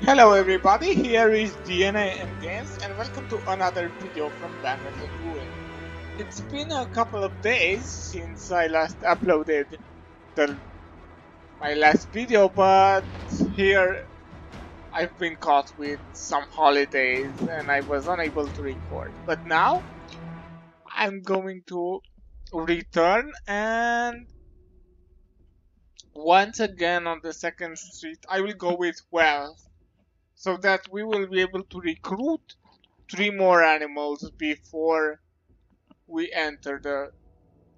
Hello everybody, here is DNA and Games and welcome to another video from Bandit and Ruin. It's been a couple of days since I last uploaded my last video, but here I've been caught with some holidays and I was unable to record. But now I'm going to return and once again on the second street I will go with wealth, so that we will be able to recruit 3 more animals before we enter the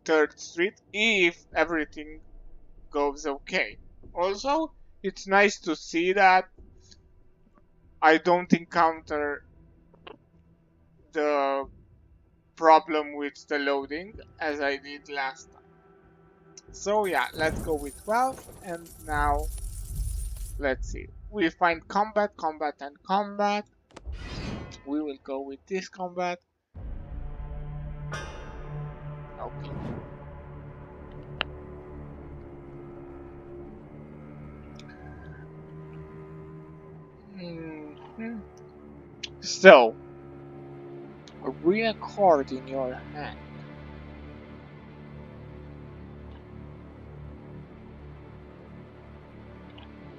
third street, if everything goes okay. Also, it's nice to see that I don't encounter the problem with the loading as I did last time. So yeah, let's go with 12, and now let's see. We find combat, combat, and combat. We will go with this combat. Okay. So, a rare card in your hand.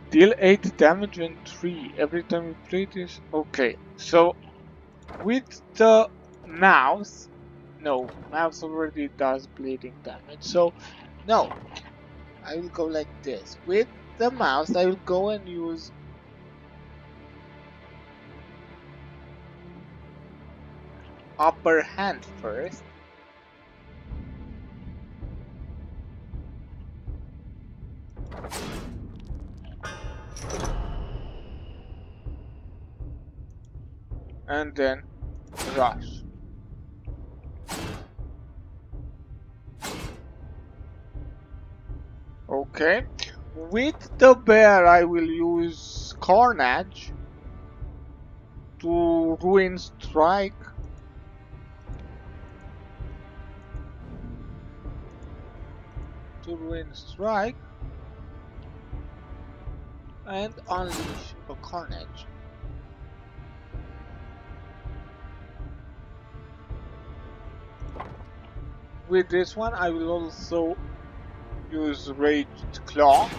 Deal 8 damage and 3 every time you play this. Okay, so with the mouse, no, mouse already does bleeding damage. So, no, I will go like this. With the mouse, I will go and use upper hand first. And then rush. Okay. With the bear, I will use Carnage to ruin strike. And unleash a Carnage. With this one, I will also use Raged Claw.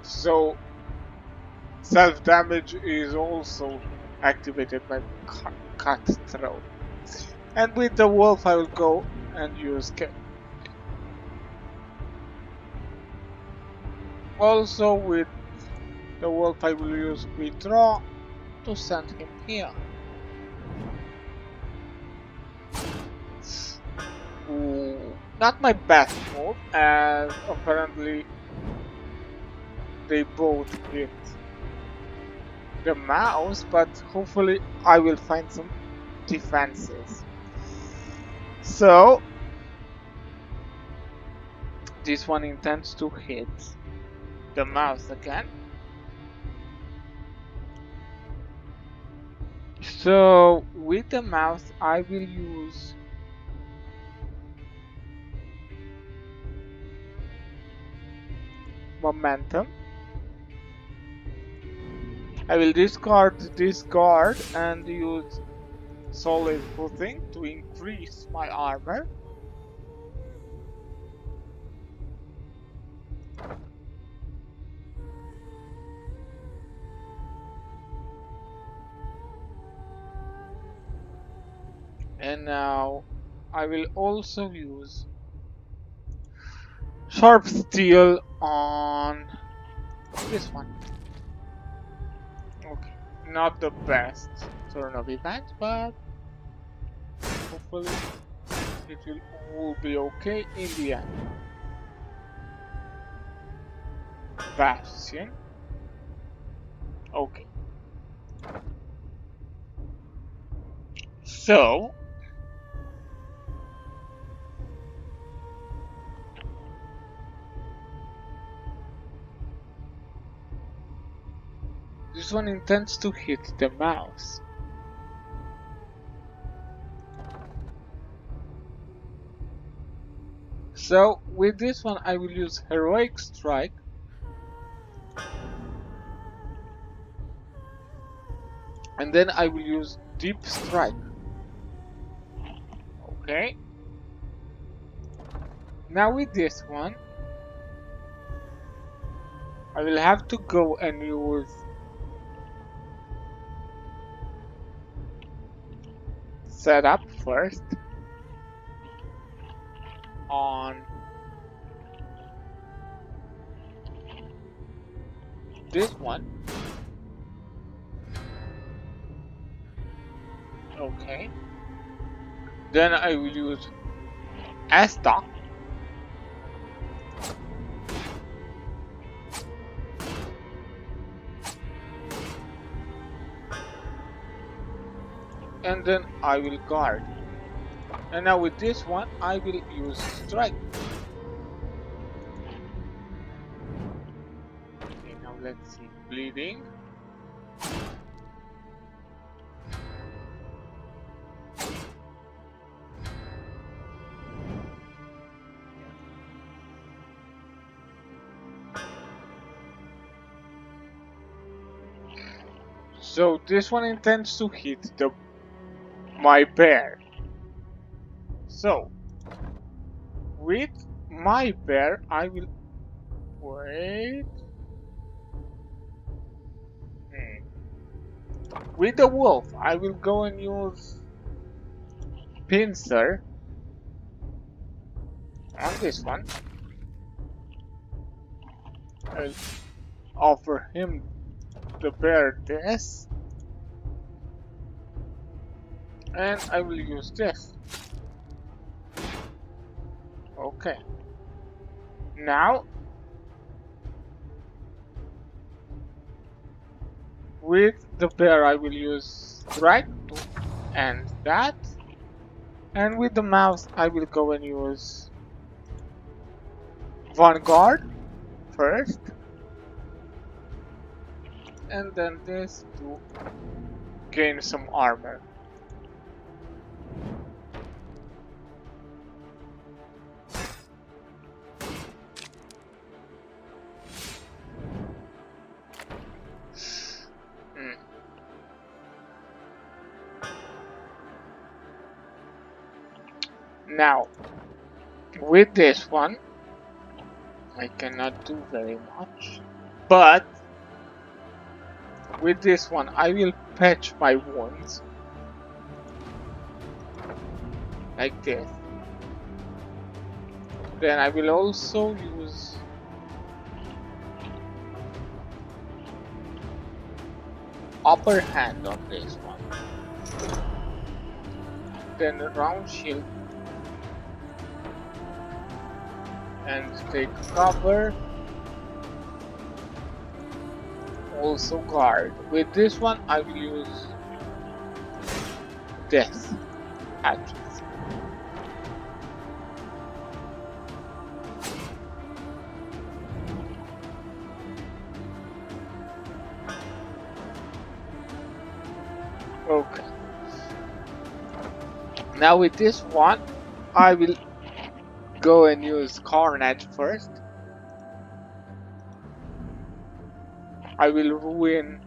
So, self-damage is also activated by Cutthroat. And with the wolf, I will go and use Kick. Also, with the wolf, I will use Withdraw to send him here. Not my best move, as apparently they both hit the mouse, but hopefully I will find some defenses. So this one intends to hit the mouse again. So with the mouse I will use momentum. I will discard this guard and use solid footing to increase my armor. And now I will also use Sharp Steel on this one. Okay, not the best turn of events, but hopefully it will all be okay in the end. Bastion. Okay. So this one intends to hit the mouse. So with this one I will use Heroic Strike. And then I will use Deep Strike. Okay. Now with this one I will have to go and use Setup first on this one. Okay. Then I will use S-Dock. And then I will guard. And now with this one I will use Strike. Okay, now let's see. Bleeding. So this one intends to hit my bear. So with my bear I will wait. With the wolf I will go and use Pincer on this one. I'll offer him the bear this. And I will use this. Okay. Now with the bear I will use Strike to end that. And with the mouse I will go and use Vanguard first. And then this to gain some armor. Now, with this one, I cannot do very much, but with this one, I will patch my wounds like this. Then I will also use upper hand on this one. Then round shield. And take cover. Also guard. With this one I will use death hatches. Okay. Now with this one I will go and use Carnage first. I will ruin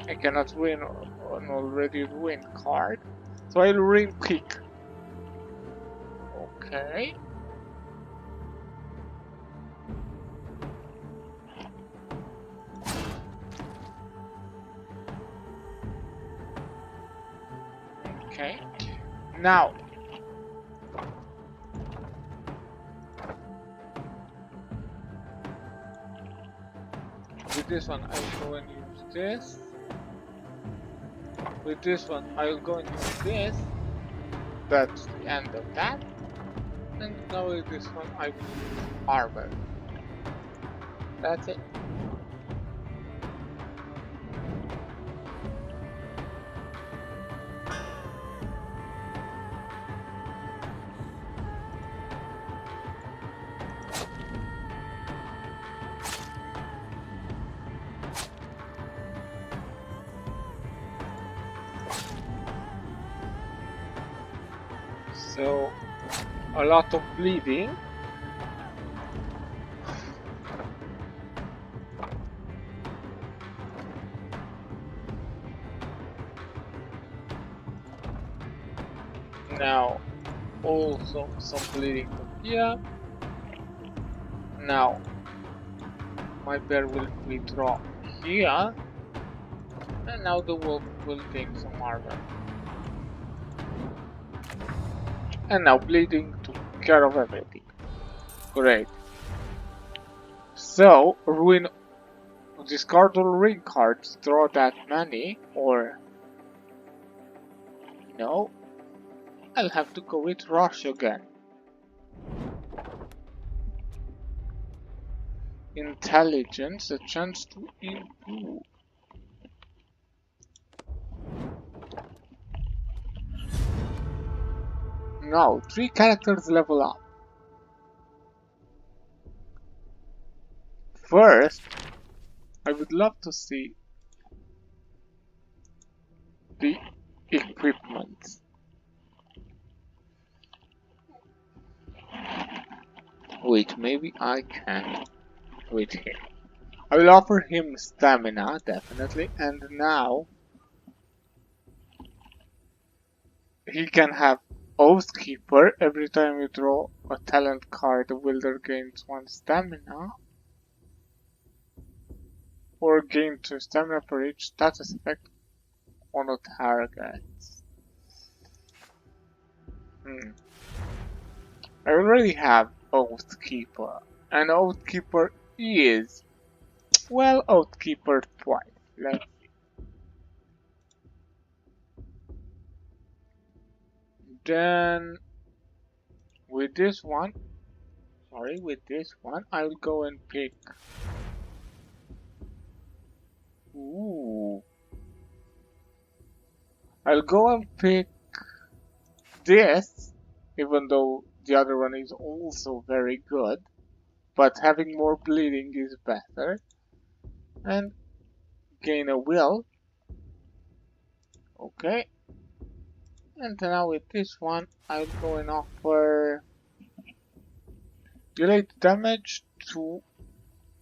I cannot ruin an already ruined card, so I'll ruin Peak. Okay. Okay. Now with this one I'll go and use this. With this one I'll go and use this. That's the end of that. And now with this one I will use armor. That's it. So, a lot of bleeding. Now, also some bleeding from here. Now, my bear will withdraw here. And now the wolf will take some armor. And now bleeding took care of everything. Great. So, ruin, discard all ring cards, draw that many, or no, I'll have to go with rush again. Intelligence, a chance to improve. Now, 3 characters level up. First, I would love to see the equipment. Wait, maybe I can with him. I will offer him stamina, definitely, and now he can have Oathkeeper. Every time you draw a talent card, the wielder gains 1 stamina. Or gain 2 stamina per each status effect on a target. I already have Oathkeeper, and Oathkeeper is, well, Oathkeeper twice. Let's see. Then, with this one, I'll go and pick. Ooh. I'll go and pick this, even though the other one is also very good, but having more bleeding is better. And gain a will. Okay. And now with this one, I'll go and offer delayed damage to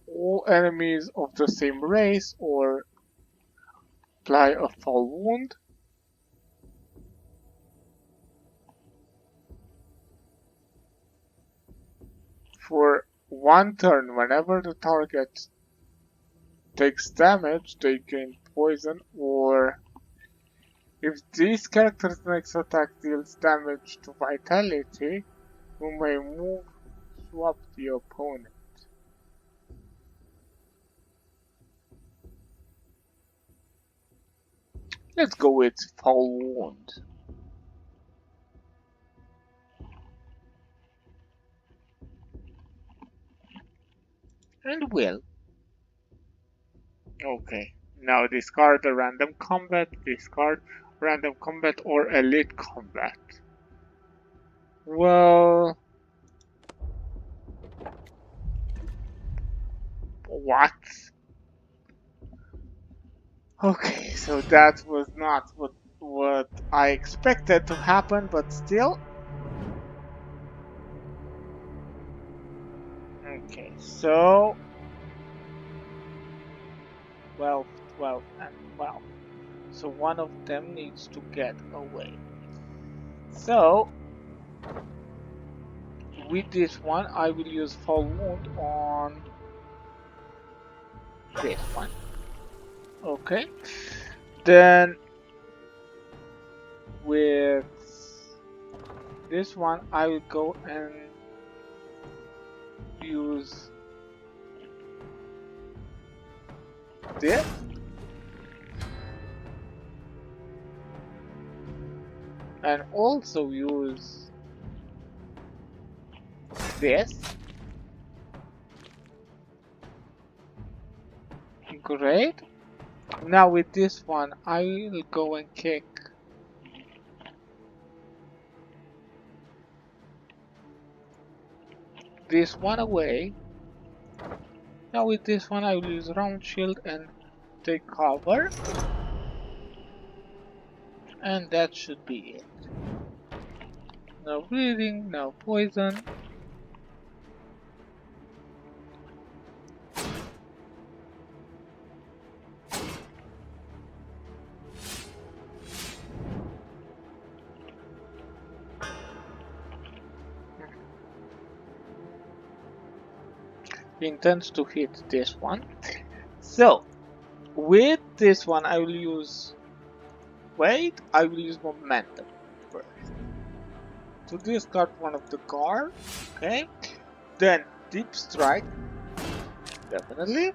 all enemies of the same race, or apply a fall wound. For 1 turn, whenever the target takes damage, they gain poison, or if this character's next attack deals damage to vitality, you may move, swap the opponent. Let's go with Foul Wound. And will. Okay. Now discard a random combat, or elite combat. Well... What? Okay, so that was not what I expected to happen, but still. Okay, so 12, 12, and 12. So one of them needs to get away. So with this one, I will use Fall Wound on this one. Okay. Then with this one, I will go and use this. And also use this. Great. Now with this one, I will go and kick this one away. Now with this one, I will use Round Shield and take cover. And that should be it. No bleeding, no poison. He intends to hit this one. So, with this one I will use... Wait, I will use momentum first. To discard one of the guard, okay. Then deep strike, definitely.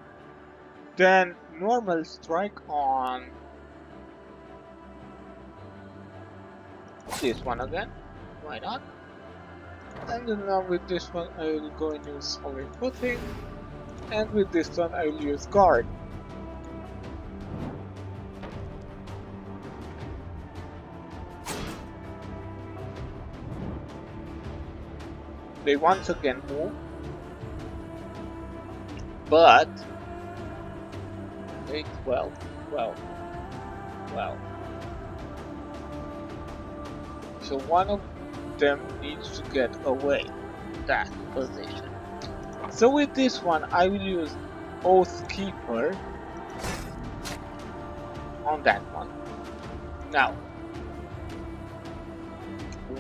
Then normal strike on this one again, why not? And then now with this one I will go and use solid footing, and with this one I will use guard. They once again move, but wait, well. So one of them needs to get away that position. So with this one I will use Oath Keeper on that one. Now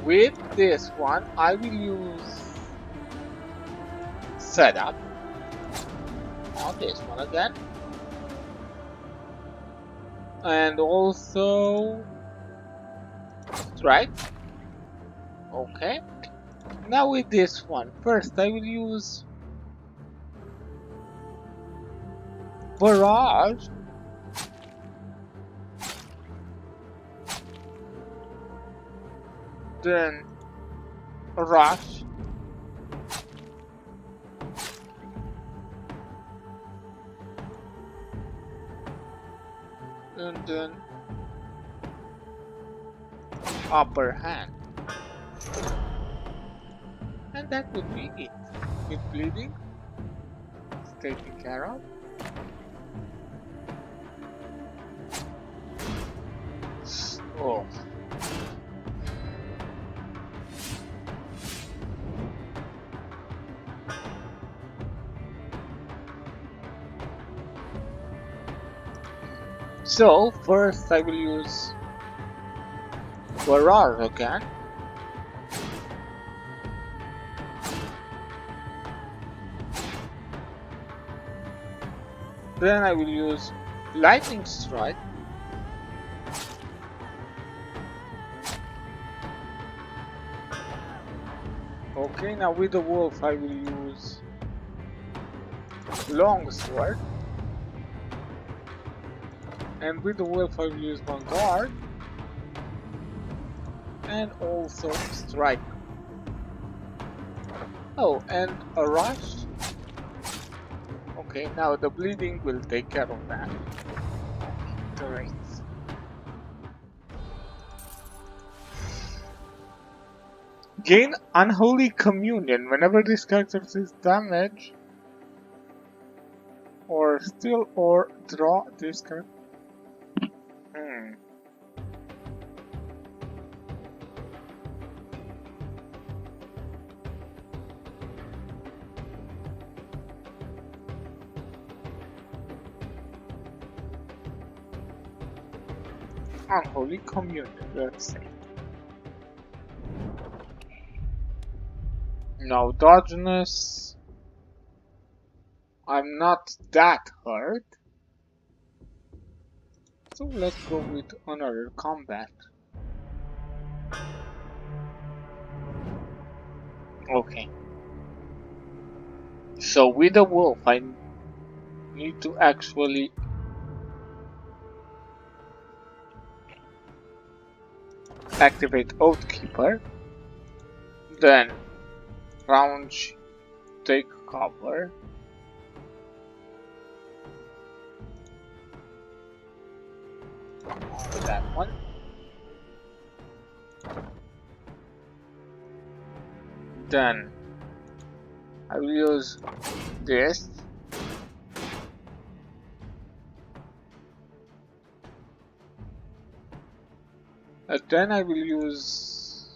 with this one I will use Setup on this one again, and also Strike. Okay. Now with this one, first I will use Barrage. Then Rush. And then Upper Hand. And that would be it. With bleeding, it's taken care of. Oh. So, first I will use Barrage again. Then I will use Lightning Strike. Okay, now with the wolf I will use Long Sword. And with the wolf I will use one guard. And also Strike. Oh, and a Rush. Okay, now the bleeding will take care of that. Great. Gain Unholy Communion whenever this character takes damage or steal or draw this card. Unholy Communion, let's say. Now, dodginess. I'm not that hurt. So let's go with another combat. Okay. So with the wolf, I need to actually activate Oathkeeper. Then Rounge, take cover. That one. Then I will use this. And then I will use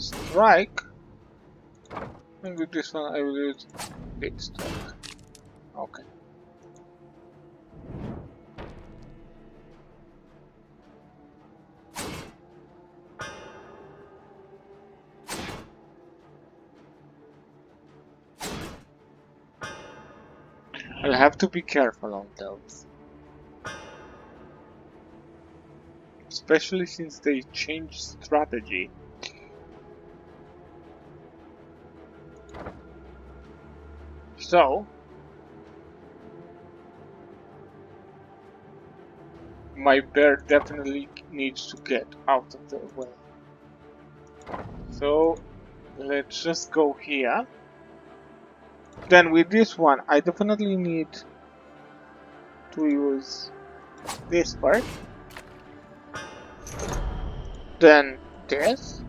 strike. And with this one I will use big strike. Okay. I'll have to be careful on those. Especially since they changed strategy. So, my bear definitely needs to get out of the way. So, let's just go here. Then with this one, I definitely need to use this part. Then this.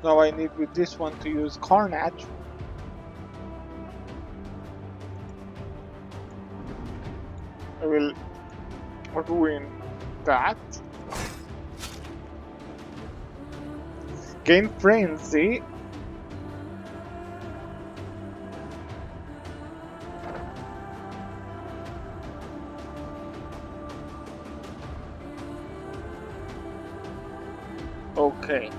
Now I need with this one to use Carnage. I will ruin that. Gain Frenzy. Okay.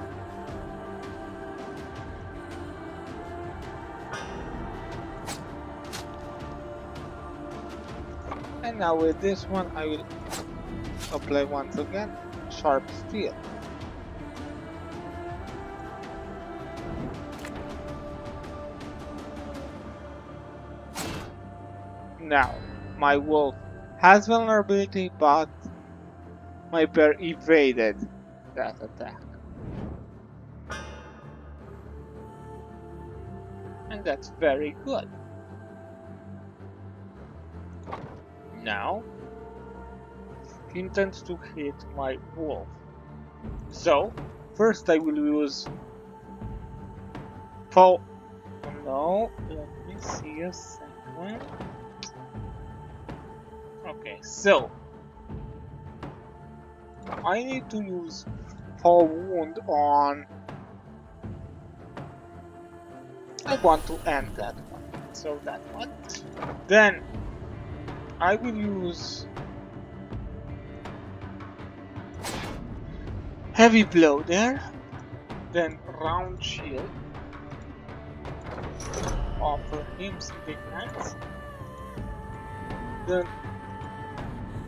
And now with this one I will apply once again Sharp Steel. Now, my wolf has vulnerability, but my bear evaded that attack. And that's very good. Now, he intends to hit my wolf. So, first I will use Oh no, let me see a second. Okay, so I need to use Fall Wound on. I want to end that one. So that one. Then I will use Heavy Blow there. Then Round Shield. Offer him some defense. Then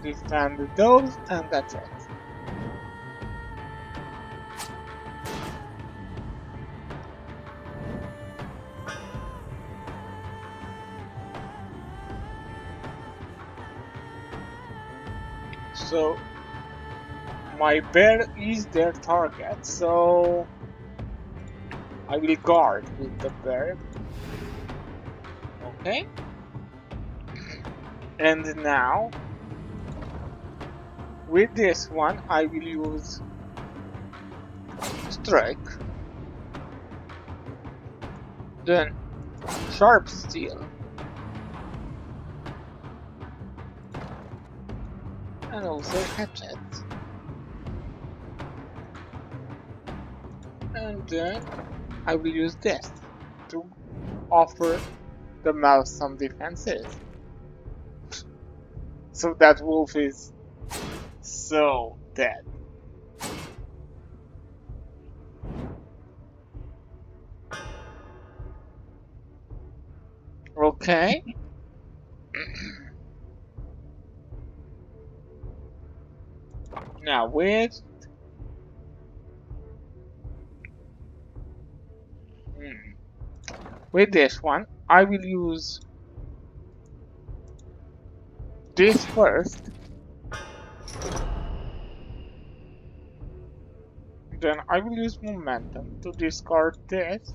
defend those, and that's it. So my bear is their target, so I will guard with the bear. Okay. And now with this one I will use Strike. Then Sharp Steel. And also Hatchet. And then I will use this to offer the mouse some defenses. So that wolf is so dead. Okay. Now with this one, I will use this first. Then I will use Momentum to discard this.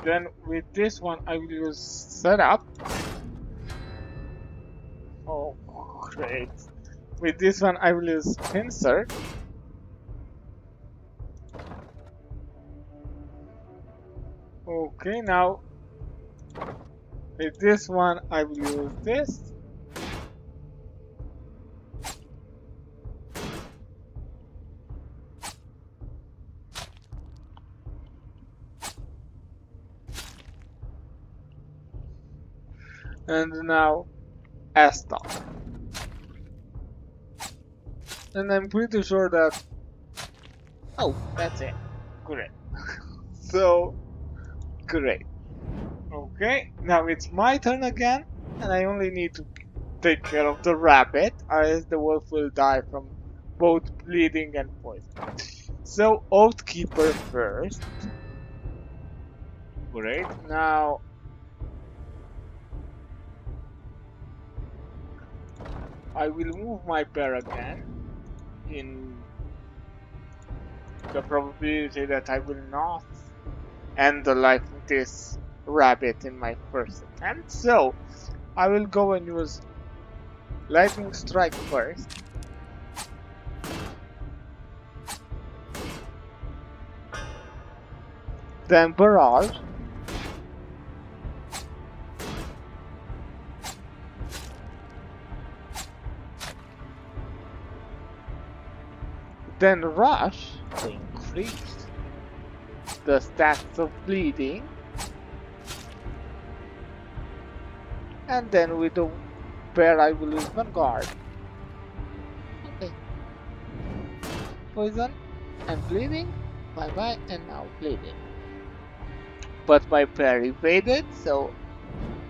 Then with this one, I will use Setup. Oh, great. With this one, I will use Pincer. Okay, now With this one, I will use this. And now S-stop. And I'm pretty sure that... Oh, that's it. Great. So, great. Okay, now it's my turn again, and I only need to take care of the rabbit, or else the wolf will die from both bleeding and poison. So, Oathkeeper first. Great, now... I will move my bear again, in the probability that I will not end the life of this rabbit in my first attempt. So, I will go and use Lightning Strike first. Then Barrage. Then Rush to increase the stats of bleeding. And then with the bear I will use Vanguard. Okay. Poison and bleeding. Bye bye, and now bleeding. But my bear evaded, so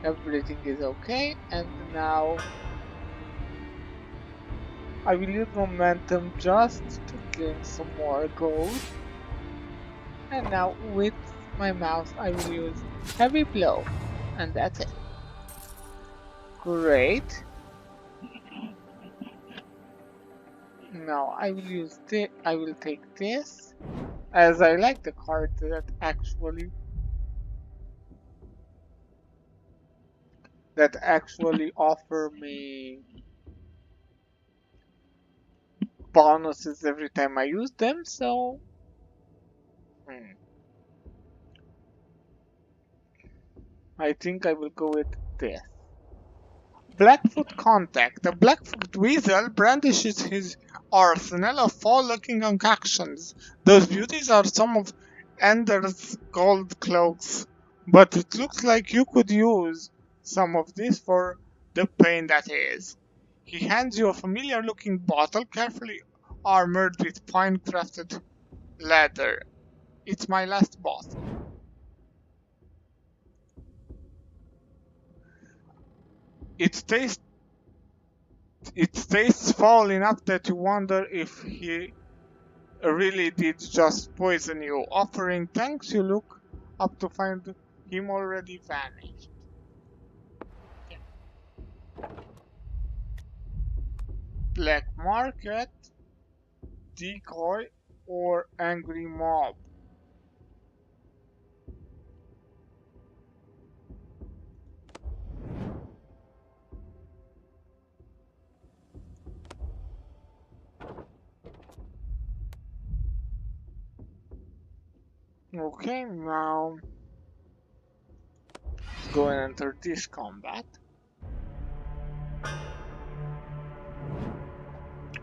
everything is okay. And now I will use momentum just to gain some more gold. And now with my mouse I will use Heavy Blow. And that's it. Great. Now I will use this. I will take this, as I like the card that actually offer me bonuses every time I use them. So, I think I will go with this. Blackfoot Contact. The Blackfoot Weasel brandishes his arsenal of foul-looking concoctions. Those beauties are some of Ender's gold cloaks, but it looks like you could use some of this for the pain that is. He hands you a familiar-looking bottle, carefully armored with fine-crafted leather. It's my last bottle. It tastes foul enough that you wonder if he really did just poison you. Offering thanks, you look up to find him already vanished. Black market, decoy, or angry mob. Okay, now let's go and enter this combat.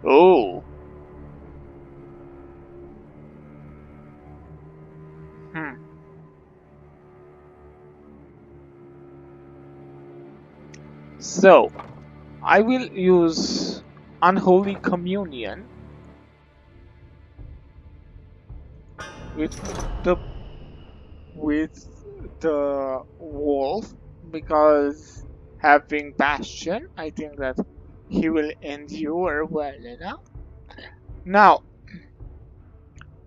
Oh. So, I will use Unholy Communion with the wolf, because having Bastion, I think that he will endure well enough. Now,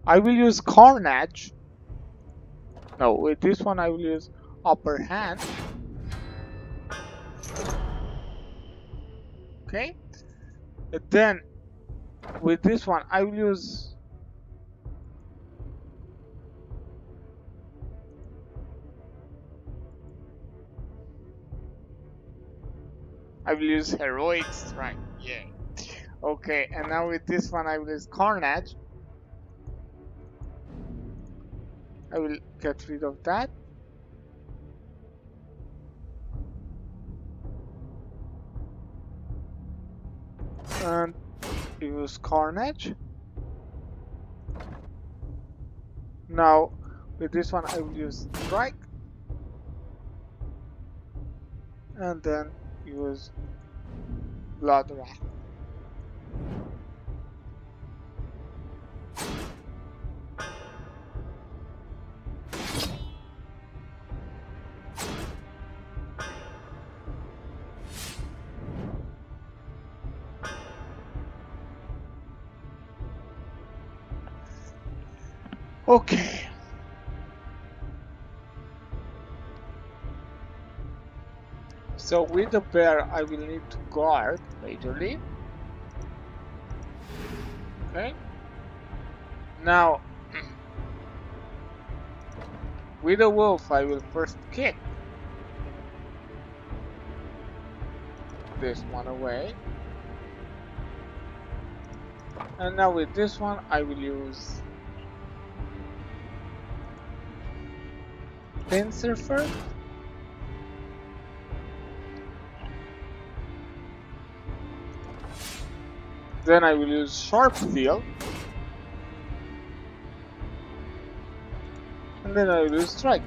I will use Carnage. No, with this one I will use Upper Hand. Okay. And then, with this one I will use... Heroic Strike. Yeah. Okay, and now with this one I will use Carnage. I will get rid of that. and use Carnage. Now with this one I will use Strike, and then use Blood Wrath. Okay. So with the bear I will need to guard majorly. Okay. Now with the wolf I will first kick this one away. And now with this one I will use Pincer first. Then I will use Sharp Steel. And then I will use Strike.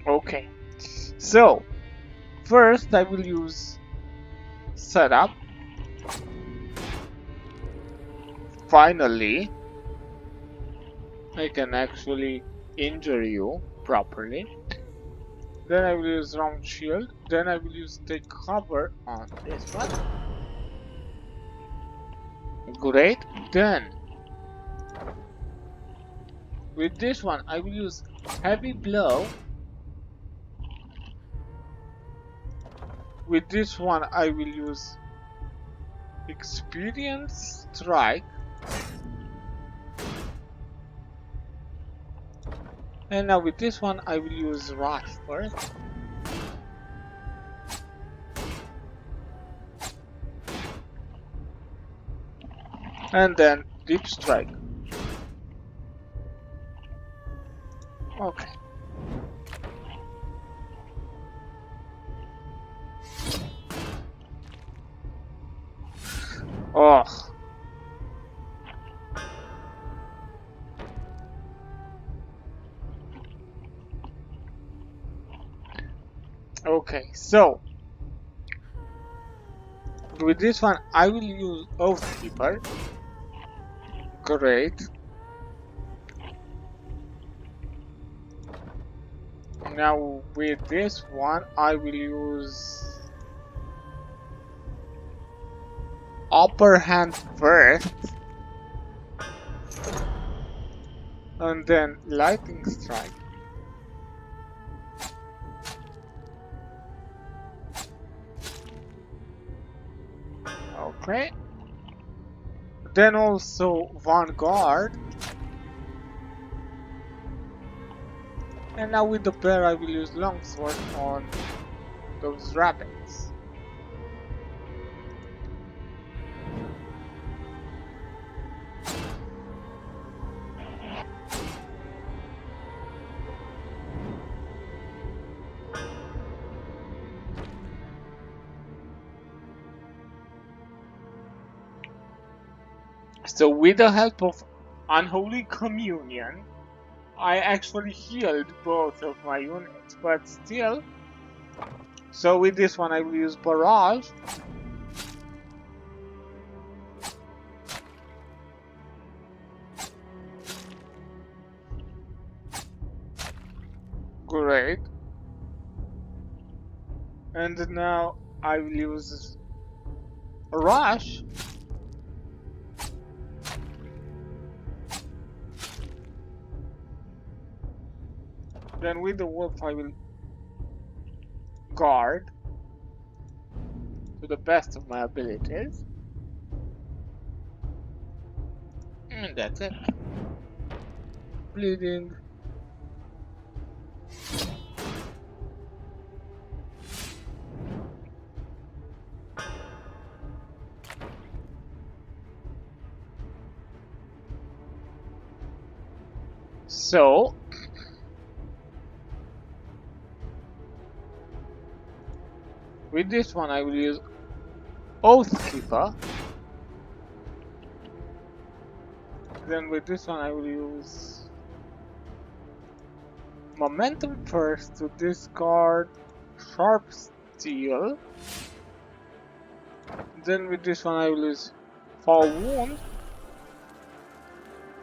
Okay, so first I will use Setup. Finally, I can actually injure you properly. Then I will use Round Shield. Then I will use Take Cover on this one. Great. Then with this one I will use Heavy Blow. With this one I will use Experience Strike. And now with this one I will use Rush first. And then Deep Strike. Okay. Oh. Okay, so with this one I will use Oathkeeper. Great. Now with this one I will use Upper Hand first. And then Lightning Strike. Okay. Then also Vanguard. And now with the bear I will use Longsword on those rabbits. So with the help of Unholy Communion, I actually healed both of my units, but still. So with this one I will use Barrage. Great. And now I will use Rush. Then with the wolf I will guard to the best of my abilities. And that's it. Bleeding. So with this one I will use Oathkeeper. Then with this one I will use Momentum first to discard Sharp Steel. Then with this one I will use Fall Wound.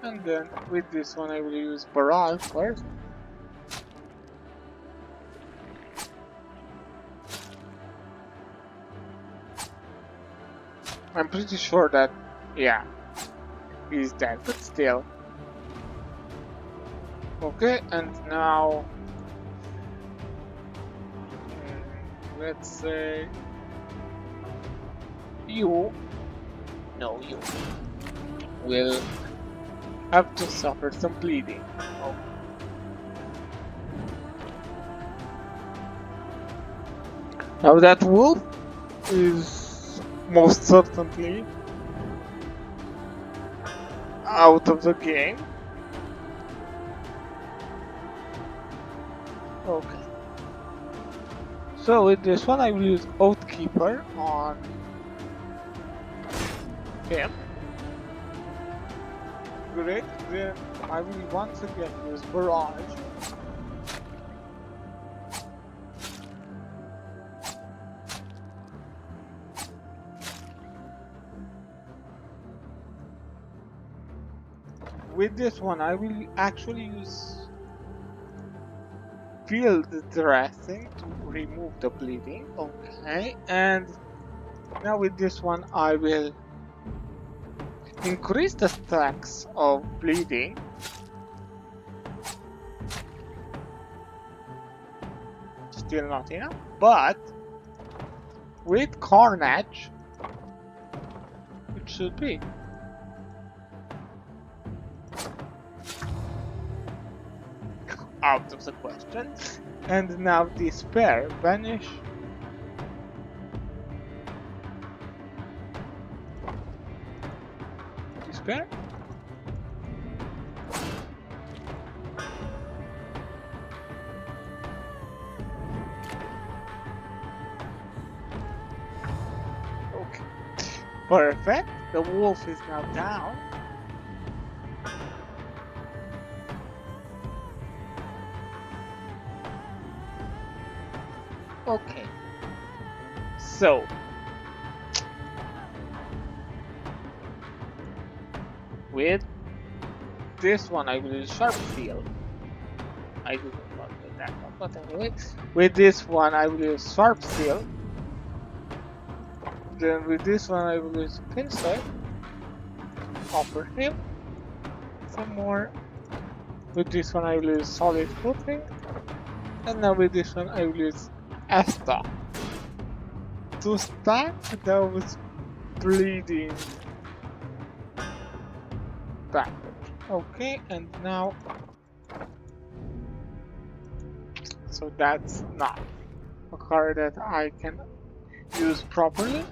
And then with this one I will use Barrage first. I'm pretty sure that, yeah, he's dead, but still. Okay, and now let's say you will have to suffer some bleeding. Oh. Now that wolf is most certainly out of the game. Okay. So with this one I will use Oathkeeper on him. Great, then I will once again use Barrage. With this one I will actually use Field Dressing to remove the bleeding. Okay, and now with this one I will increase the stacks of bleeding. Still not enough, but with Carnage it should be. Out of the question. And now Despair, vanish. Despair. Okay. Perfect. The wolf is now down. Okay. So with this one I will use Sharp Steel. I didn't want to do that one, but anyway. With this one I will use Sharp Steel. Then with this one I will use Pinside. Offer him some more. With this one I will use Solid Footing. And now with this one I will use Asta to stack those bleeding damage. Okay, and now so that's not a card that I can use properly,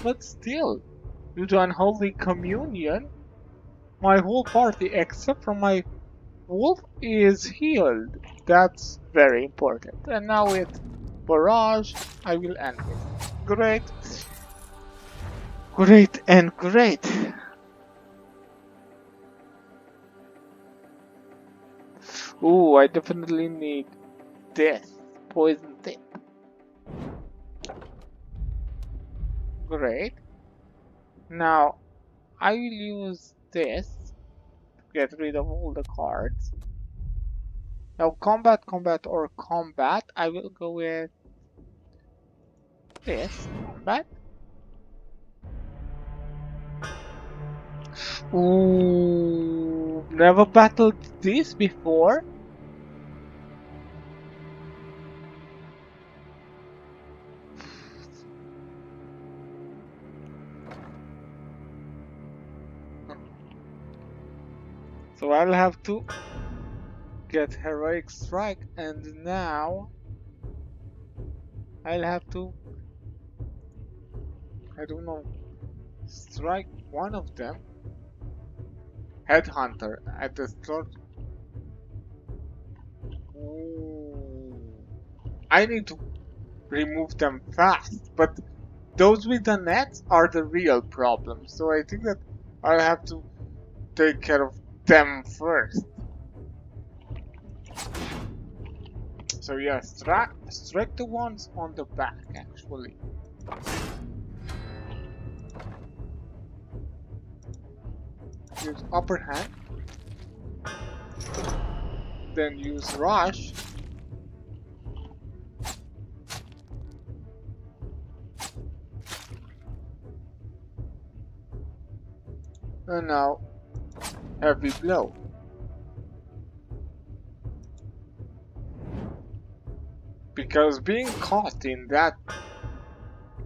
but still, due to Unholy Communion, my whole party except for my wolf is healed. That's very important. And now with Barrage, I will end it. Great. Great and great. Ooh, I definitely need this. Poison tip. Great. Now, I will use this to get rid of all the cards. Now, combat, or combat, I will go with this. Combat. Ooh, never battled this before. So I'll have to get heroic strike, and now I'll have to, I don't know, strike one of them. Headhunter at the start. Ooh. I need to remove them fast, but those with the nets are the real problem, so I think that I'll have to take care of them first. So yeah, strike the ones on the back actually. Use upper hand, then use rush. And now heavy blow. Because being caught in that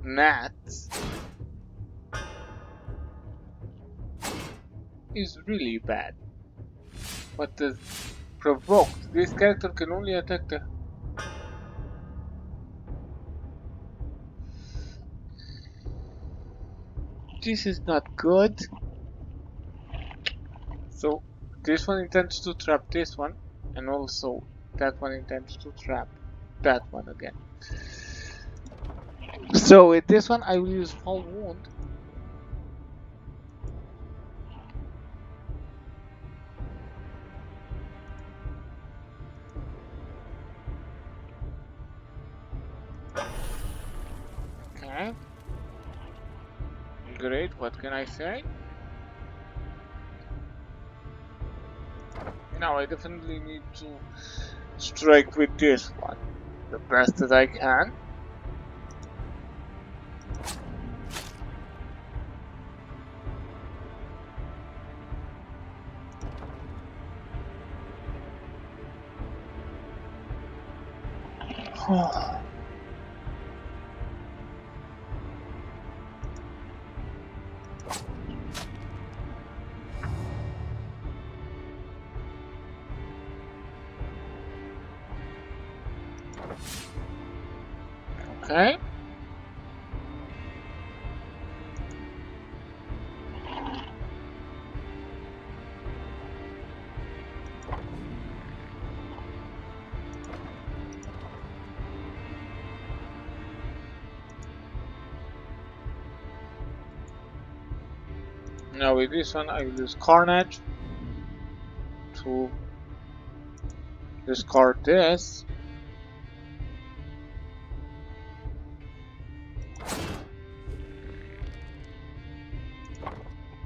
net is really bad. But the provoked, this character can only attack the... This is not good. So this one intends to trap this one, and also that one intends to trap that one again. So with this one I will use Fall Wound. Okay. Great, what can I say? Now I definitely need to strike with this one the best that I can. Okay. Now with this one I will use Carnage to discard this.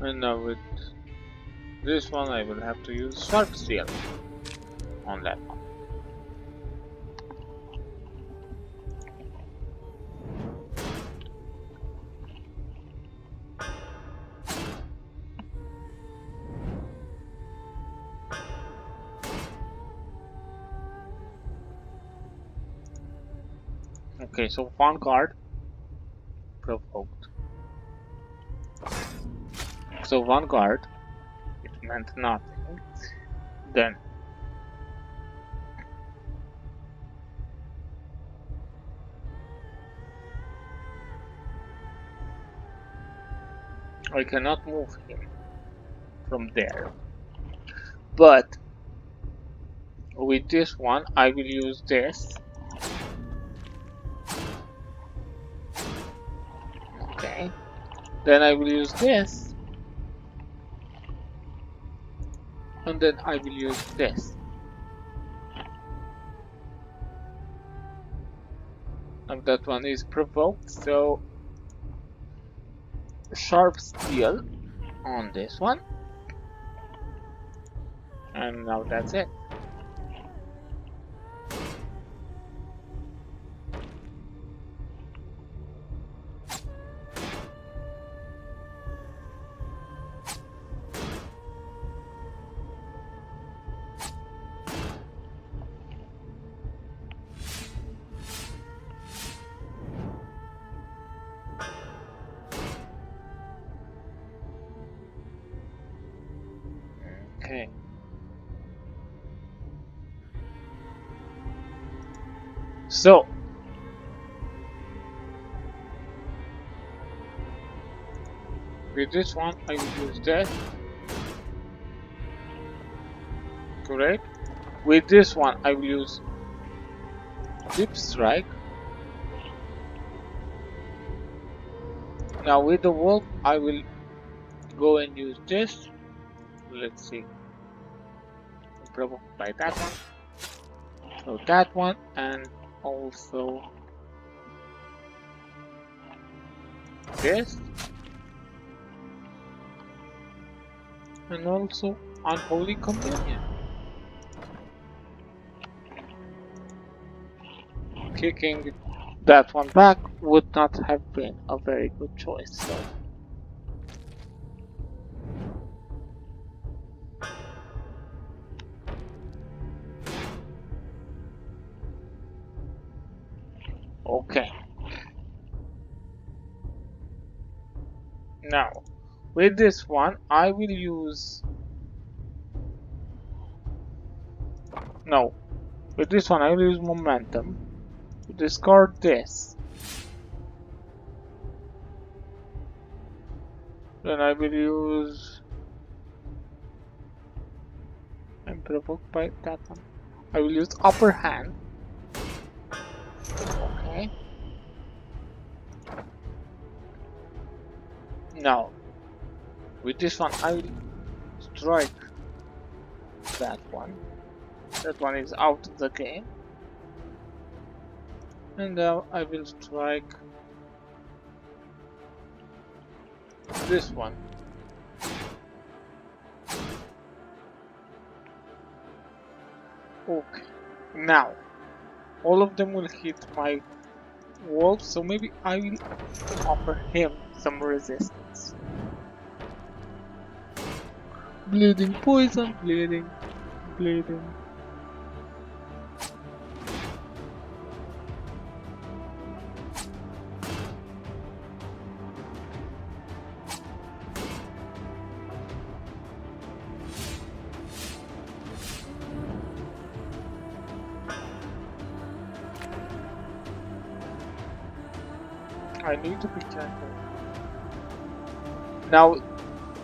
And now with this one I will have to use Sharp Steel on that one. Okay, so one card provoked. So one card, it meant nothing. Then I cannot move him from there. But with this one I will use this. Okay. Then I will use this. And then I will use this. And that one is provoked, so Sharp Steel on this one. And now that's it. Okay. So with this one I will use that. Correct. With this one I will use Deep Strike. Now with the wolf I will go and use this. Let's see. Provoked by that one. So that one, and also this, and also Unholy Communion. Kicking that one back would not have been a very good choice. So okay. Now with this one I will use with this one I will use momentum to discard this. Then I will use, I'm provoked by that one. I will use upper hand. Okay. Now with this one I will strike that one. That one is out of the game. And now I will strike this one. Okay. Now all of them will hit my wolf, so maybe I will offer him some resistance. Bleeding poison, bleeding, bleeding. I need to be careful. Now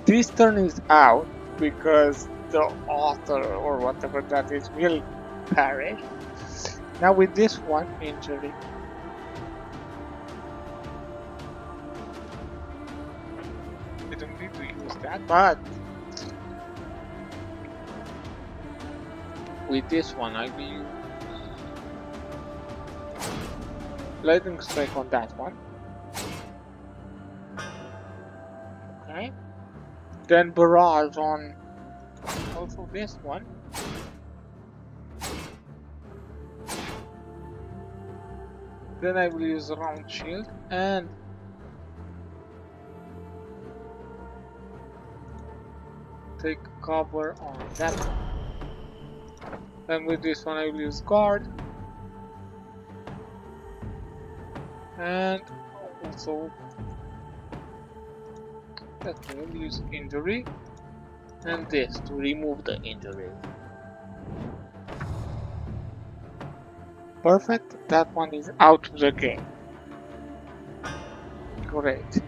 this turn is out because the author or whatever that is will perish. Now with this one injury, we don't need to use that, but with this one I will use lightning strike on that one. Okay. Then barrage on also this one. Then I will use round shield and take cover on that one. Then with this one I will use guard and also that I will use injury and this to remove the injury. Perfect, that one is out of the game. Great.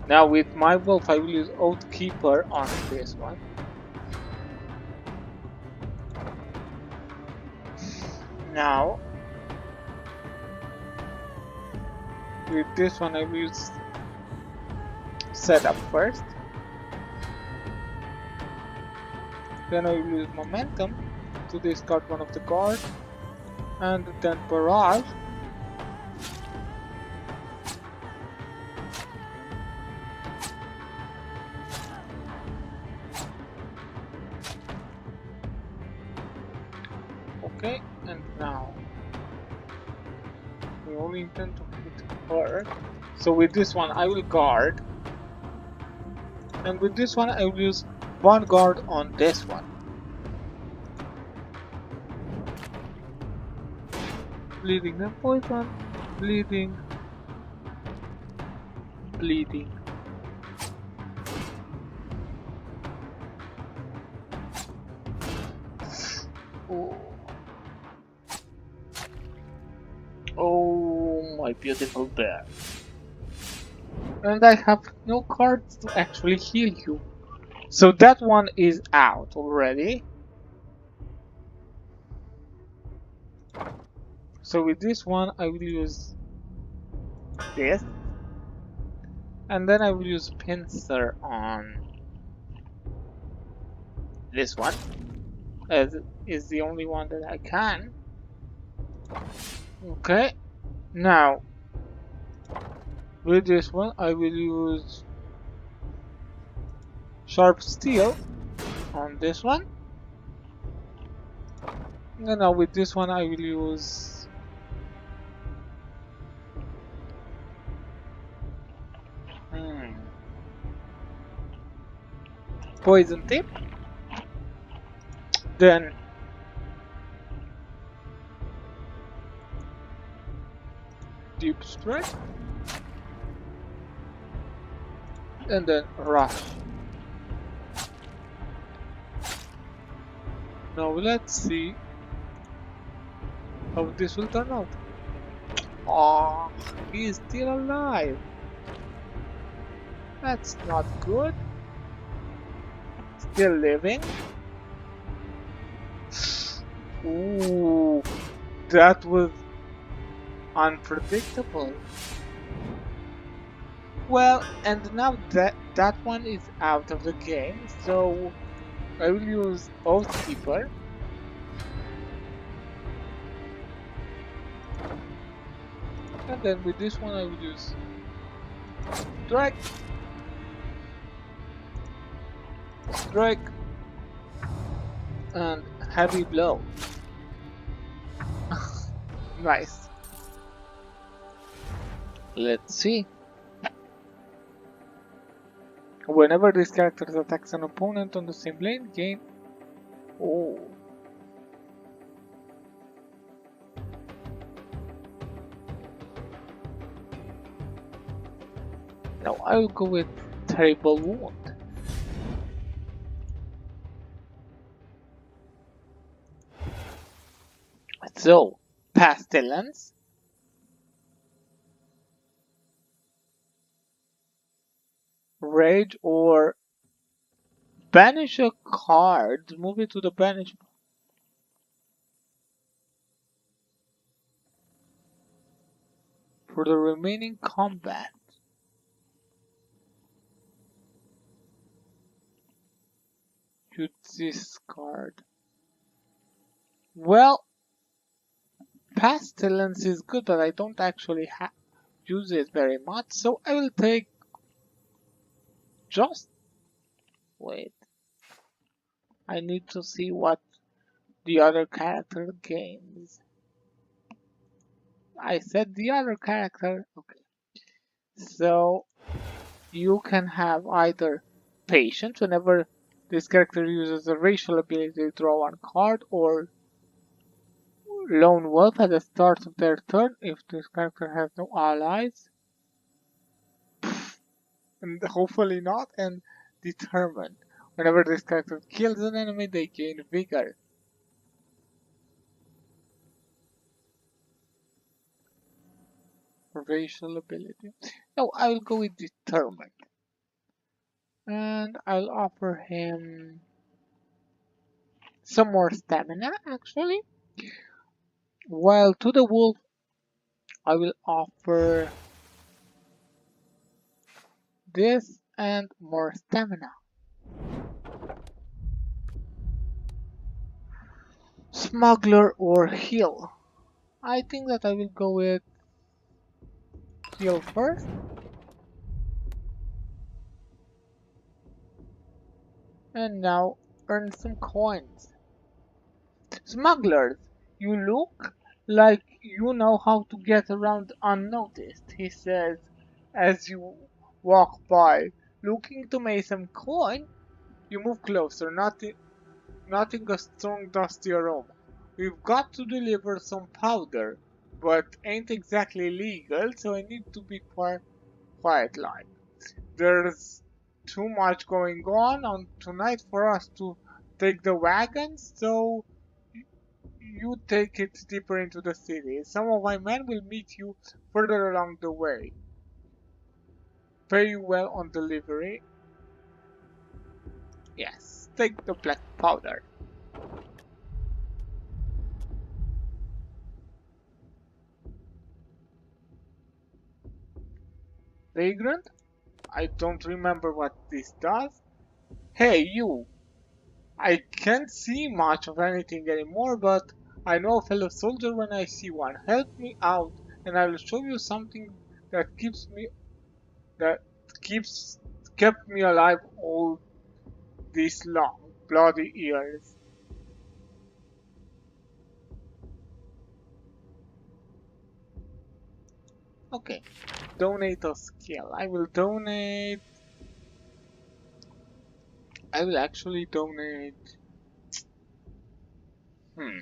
Now with my wolf I will use Oath Keeper on this one. Now with this one I will use setup first. Then I will use momentum to discard one of the guards and then barrage. Okay, and now we only intend to hit her. So with this one I will guard, and with this one I will use one guard on this one. Bleeding and poison, bleeding, bleeding. Oh. my beautiful bear. And I have no cards to actually heal you. So that one is out already. So with this one I will use this. And then I will use pincer on this one, as is the only one that I can. Okay, now with this one I will use sharp steel on this one. And now with this one I will use poison tip. Then deep strike. And then rush. Now let's see how this will turn out. Oh, he is still alive. That's not good. Still living. Ooh, that was unpredictable. Well, and now that one is out of the game, so I will use Oathkeeper. And then with this one I will use Strike, Strike, and Heavy Blow. Nice. Let's see. Whenever this character attacks an opponent on the same lane, gain. Oh. Now I will go with Terrible Wound. So, Pestilence. Rage or banish a card, move it to the banish for the remaining combat. Use this card. Well, Pestilence is good, but I don't actually use it very much, so I will take just wait. I need to see what the other character gains. I said the other character. Okay. So you can have either Patience whenever this character uses a racial ability to draw one card, or Lone Wolf at the start of their turn if this character has no allies. And hopefully not, and Determined. Whenever this character kills an enemy, they gain Vigor. Racial ability. No, I will go with Determined. And I'll offer him some more stamina, actually. While to the wolf, I will offer this and more stamina. Smuggler or heal? I think that I will go with heal first. And now earn some coins. Smugglers, you look like you know how to get around unnoticed, he says as you walk by. Looking to make some coin? You move closer, noting a strong dusty aroma. We've got to deliver some powder, but ain't exactly legal, so I need to be quiet like. There's too much going on tonight for us to take the wagons, so you take it deeper into the city. Some of my men will meet you further along the way. Pay you well on delivery. Yes, take the black powder. Vagrant? I don't remember what this does. Hey, you! I can't see much of anything anymore, but I know a fellow soldier when I see one. Help me out, and I will show you something that that keeps kept me alive all these long, bloody years. Okay, donate a skill. I will actually donate. Hmm.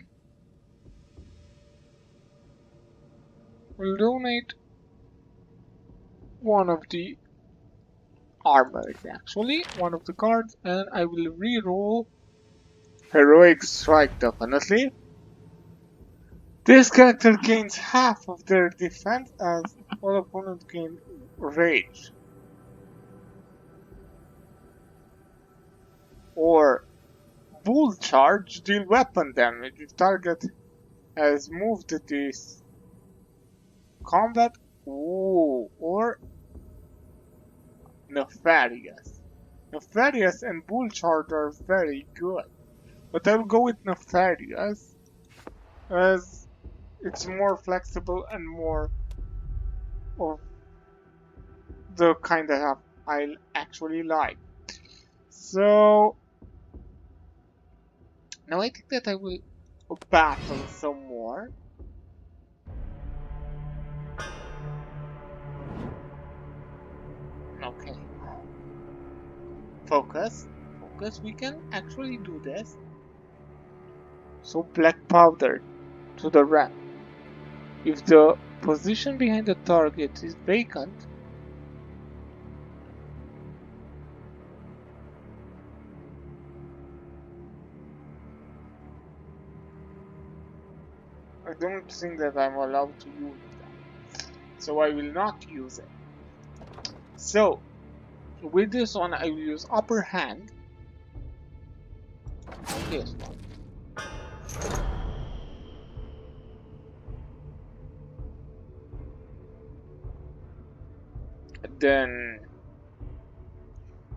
We'll donate one of the armors, actually, one of the cards, and I will re-roll heroic strike, definitely. This character gains half of their defense as all opponents gain rage. Or bull charge, deal weapon damage if target has moved this combat. Ooh, or nefarious. Nefarious and bull charge are very good, but I will go with nefarious as it's more flexible and more of the kind that I actually like. So now I think that I will battle some more. Okay. Focus. Focus. We can actually do this. So black powder to the ramp. If the position behind the target is vacant, I don't think that I'm allowed to use that. So I will not use it. So with this one I will use upper hand. This one. Then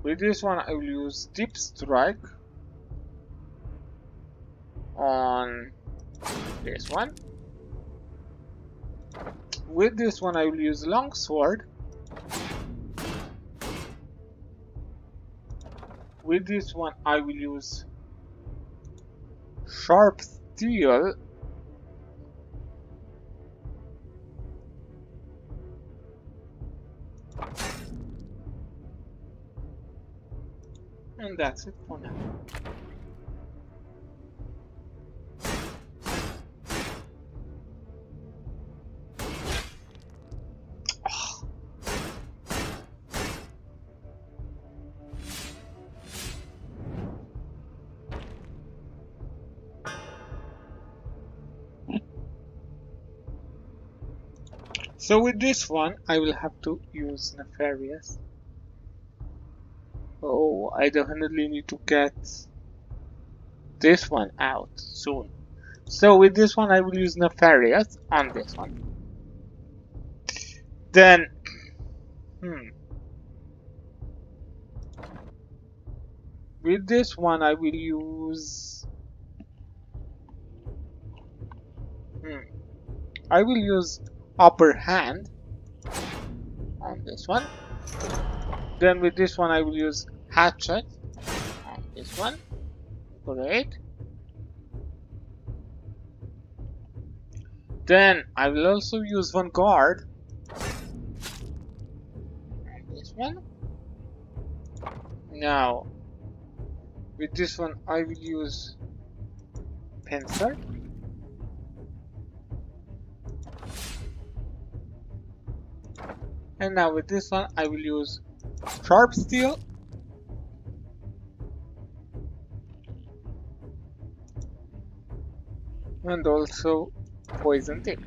with this one I will use deep strike on this one. With this one I will use longsword. With this one I will use sharp steel. And that's it for now. So with this one, I will have to use Nefarious. Oh, I definitely need to get this one out soon. So with this one, I will use Nefarious on this one. Then, with this one, I will use. I will use Upper Hand on this one. Then with this one, I will use Hatchet on this one. Great. Then I will also use Vanguard on this one. Now, with this one, I will use Pincer. And now with this one, I will use Sharp Steel. And also poison tip.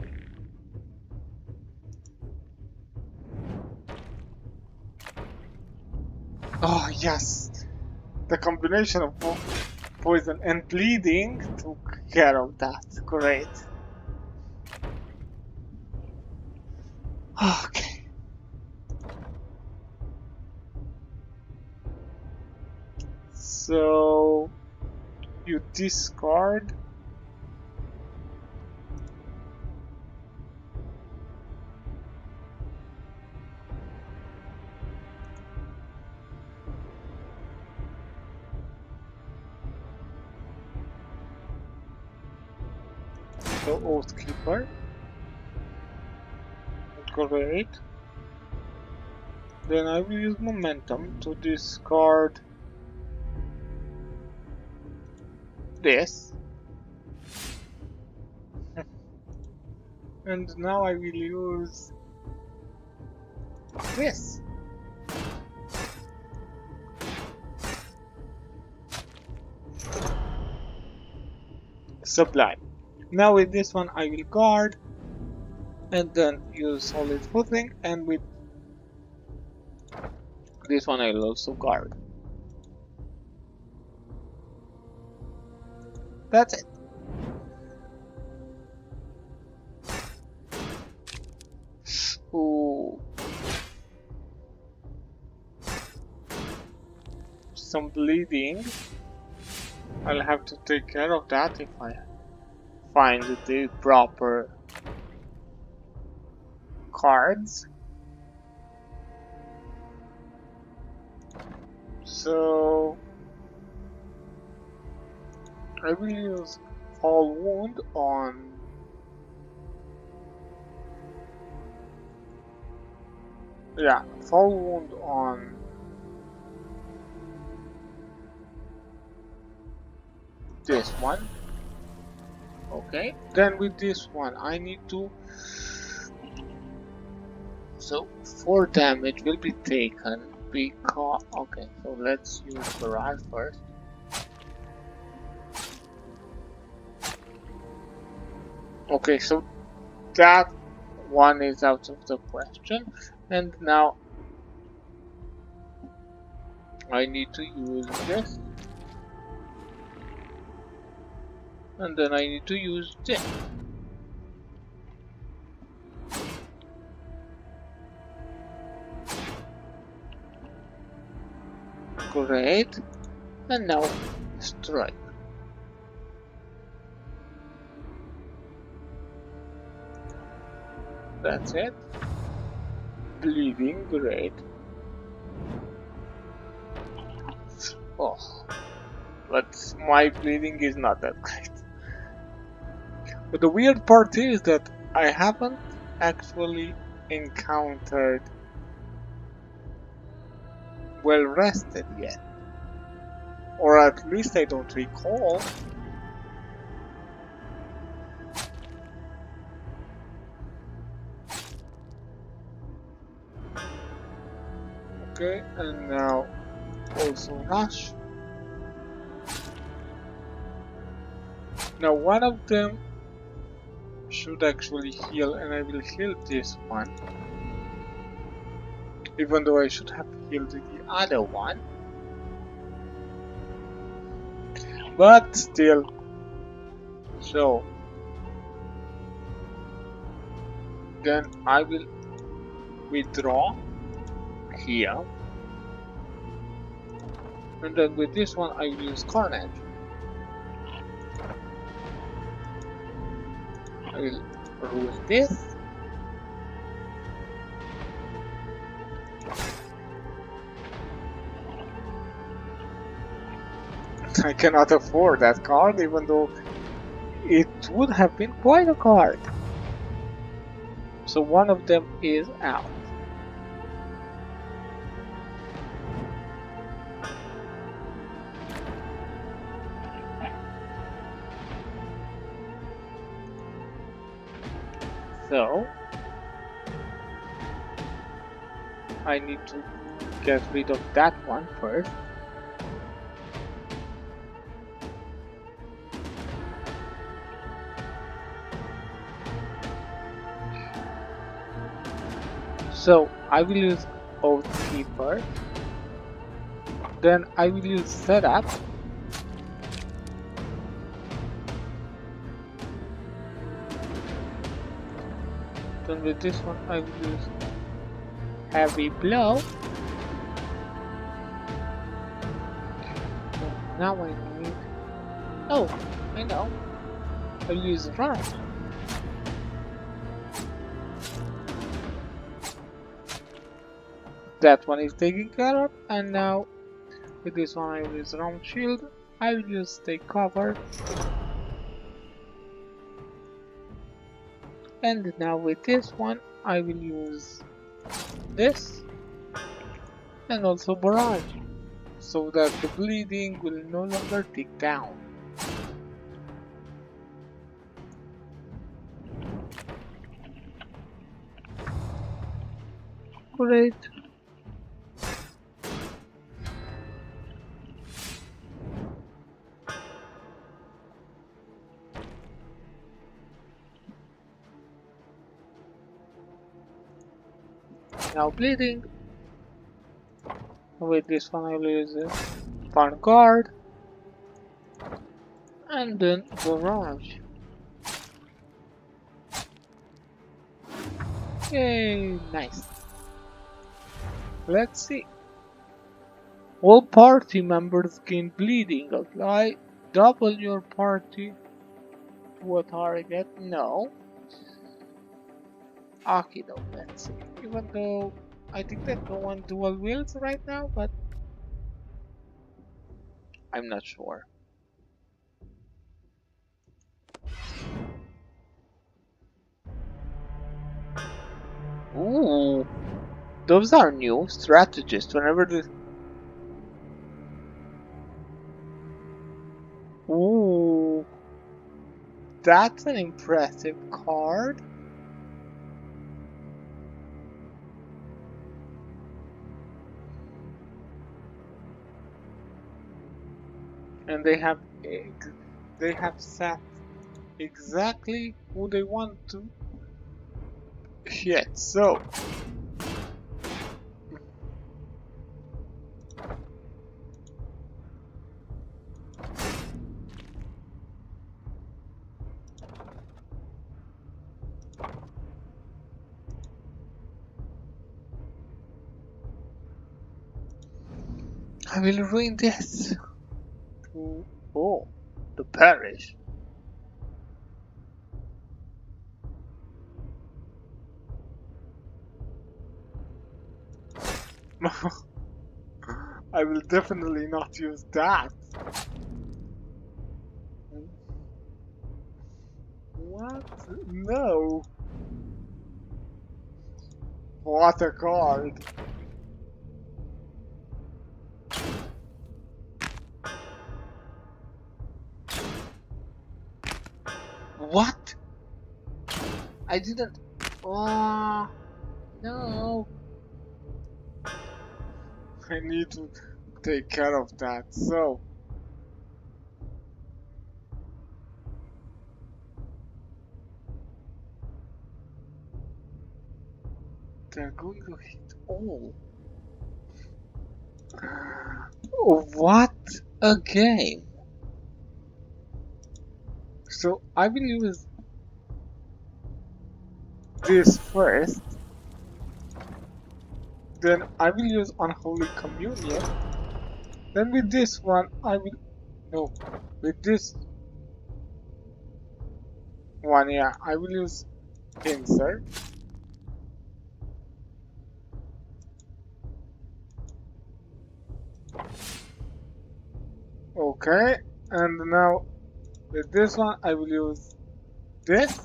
Oh yes! The combination of poison and bleeding took care of that. Great. Okay. So you discard the Oathkeeper. Great. Then I will use momentum to discard this. And now I will use this. Sublime. Now with this one I will guard and then use solid footing, and with this one I will also guard. That's it. Ooh. Some bleeding. I'll have to take care of that if I find the proper cards. So I will use Fall Wound on Fall Wound on this one. Okay, then with this one I need to, so 4 damage will be taken because, okay, so let's use Barrage first. Okay, so that one is out of the question, and now I need to use this, and then I need to use this. Great, and now strike. That's it. Bleeding, great. Oh, but my bleeding is not that great. But the weird part is that I haven't actually encountered well rested yet. Or at least I don't recall. Okay, and now also rush. Now one of them should actually heal, and I will heal this one. Even though I should have healed the other one. But still. So then I will withdraw here. And then with this one I will use Carnage. I will ruin this. I cannot afford that card, even though it would have been quite a card. So one of them is out. So I need to get rid of that one first. So I will use Oathkeeper. Then I will use Setup. Then with this one I will use Heavy Blow. So now I need... Oh, I know. I'll use Rush. That one is taken care of, and now with this one I will use Round Shield. I will use Take Cover. And now with this one I will use this and also Barrage, so that the bleeding will no longer tick down. Great. Now bleeding. With this one I will use Vanguard and then Barrage. Yay, nice. Let's see. All party members gain bleeding. Apply double your party to a target. No. Okay, though, let's see. Even though I think that no one dual wields right now, but I'm not sure. Ooh, those are new strategists. Whenever the ooh, that's an impressive card. And they have set exactly who they want to hit. So I will ruin this. Oh, the parish. I will definitely not use that. What? No. What a card. What? I didn't. Oh, no. I need to take care of that. So, they're going to hit all. What a game. So, I will use this first. Then I will use Unholy Communion. Then with this one, I will... No. With this one, yeah, I will use Insert. Okay. And now, with this one, I will use this.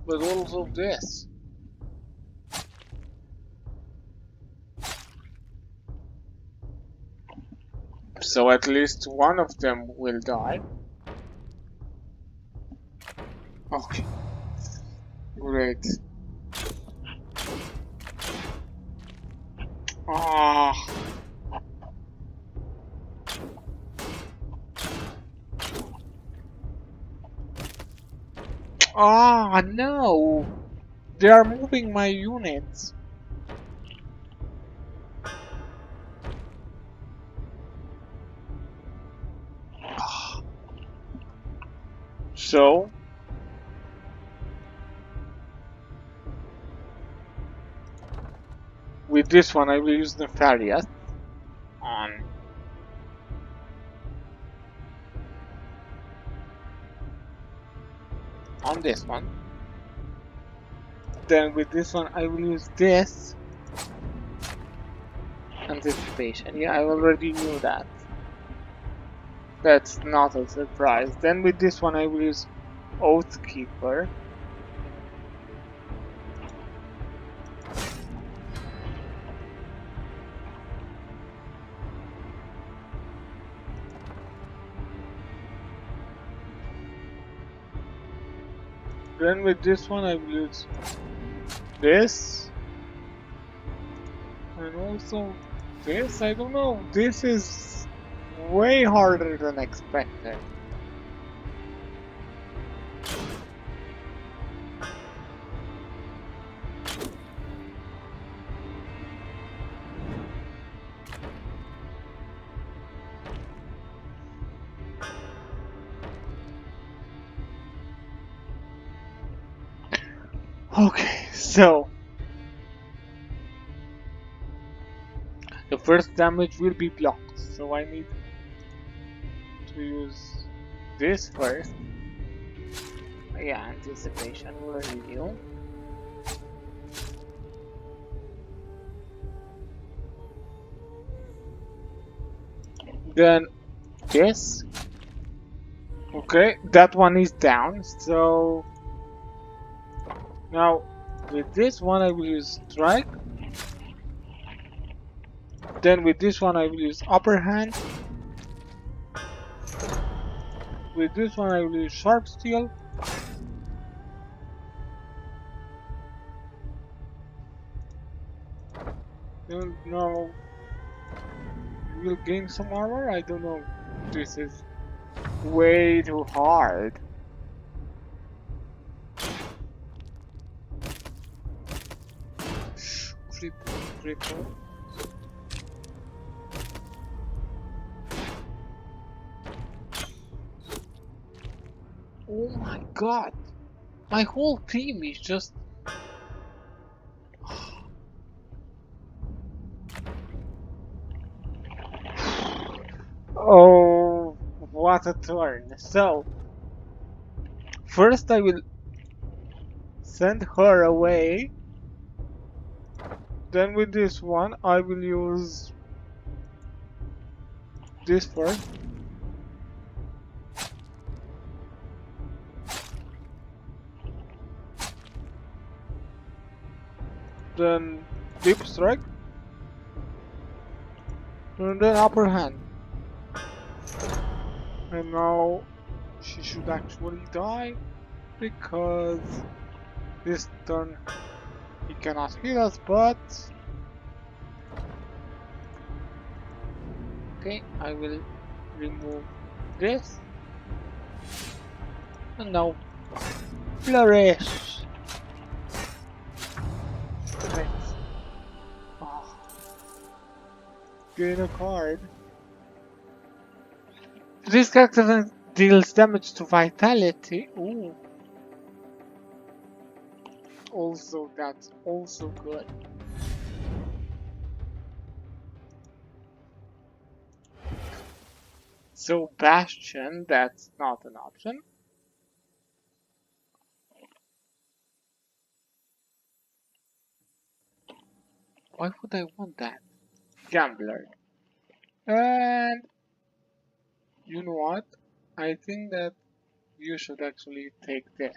But also this. So at least one of them will die. Okay. Great. Ah. Ah, no! They are moving my units. So, with this one I will use Nefarious on this one. Then with this one I will use this anticipation. Yeah, I already knew that. That's not a surprise. Then with this one I will use Oathkeeper. Then with this one I will use this. And also this, I don't know. This is way harder than expected. Okay, so the first damage will be blocked, so I need to use this first. Yeah, anticipation will renew. Then this. Okay, that one is down, so now with this one I will use strike. Then with this one I will use upper hand. With this one I will use sharp steel. Then now we'll gain some armor. I don't know. This is way too hard. Cripple. Oh my god! My whole team is just... Oh, what a turn. So, first I will send her away. Then with this one I will use this first. Then deep strike. And then upper hand. And now she should actually die because this turn he cannot hit us, but okay, I will remove this and now flourish. Let's gain a card. This character deals damage to vitality. Ooh. Also, that's also good. So Bastion, that's not an option. Why would I want that? Gambler. And you know what? I think that you should actually take this.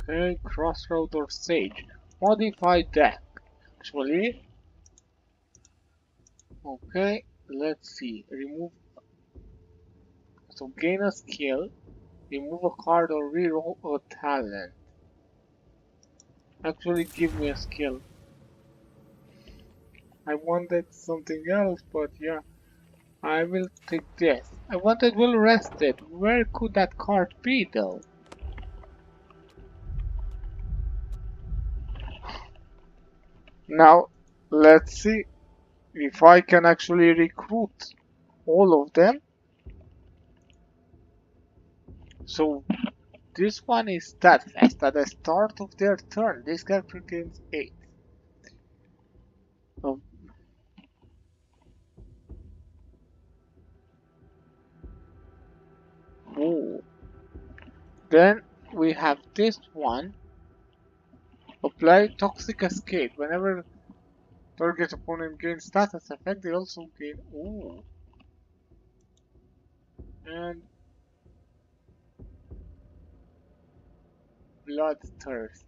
Okay, Crossroad or Sage. Modify deck. Actually, okay, let's see. Remove. So gain a skill, remove a card or reroll a talent. Actually, give me a skill. I wanted something else, but yeah. I will take this. I want it well rested. Where could that cart be though? Now, let's see if I can actually recruit all of them. So, this one is steadfast. At the start of their turn, this character gains 8. Oh, ooh. Then we have this one. Apply Toxic Escape. Whenever target opponent gains status effect, they also gain. Ooh. And Bloodthirst.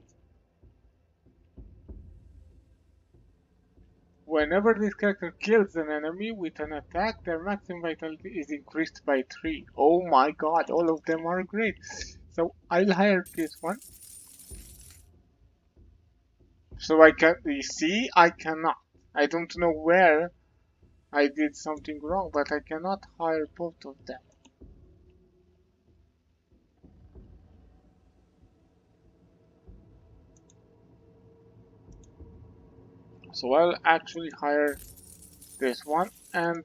Whenever this character kills an enemy with an attack, their maximum vitality is increased by 3. Oh my god, all of them are great. So I'll hire this one. So I can, you see, I cannot. I don't know where I did something wrong, but I cannot hire both of them. So I'll actually hire this one, and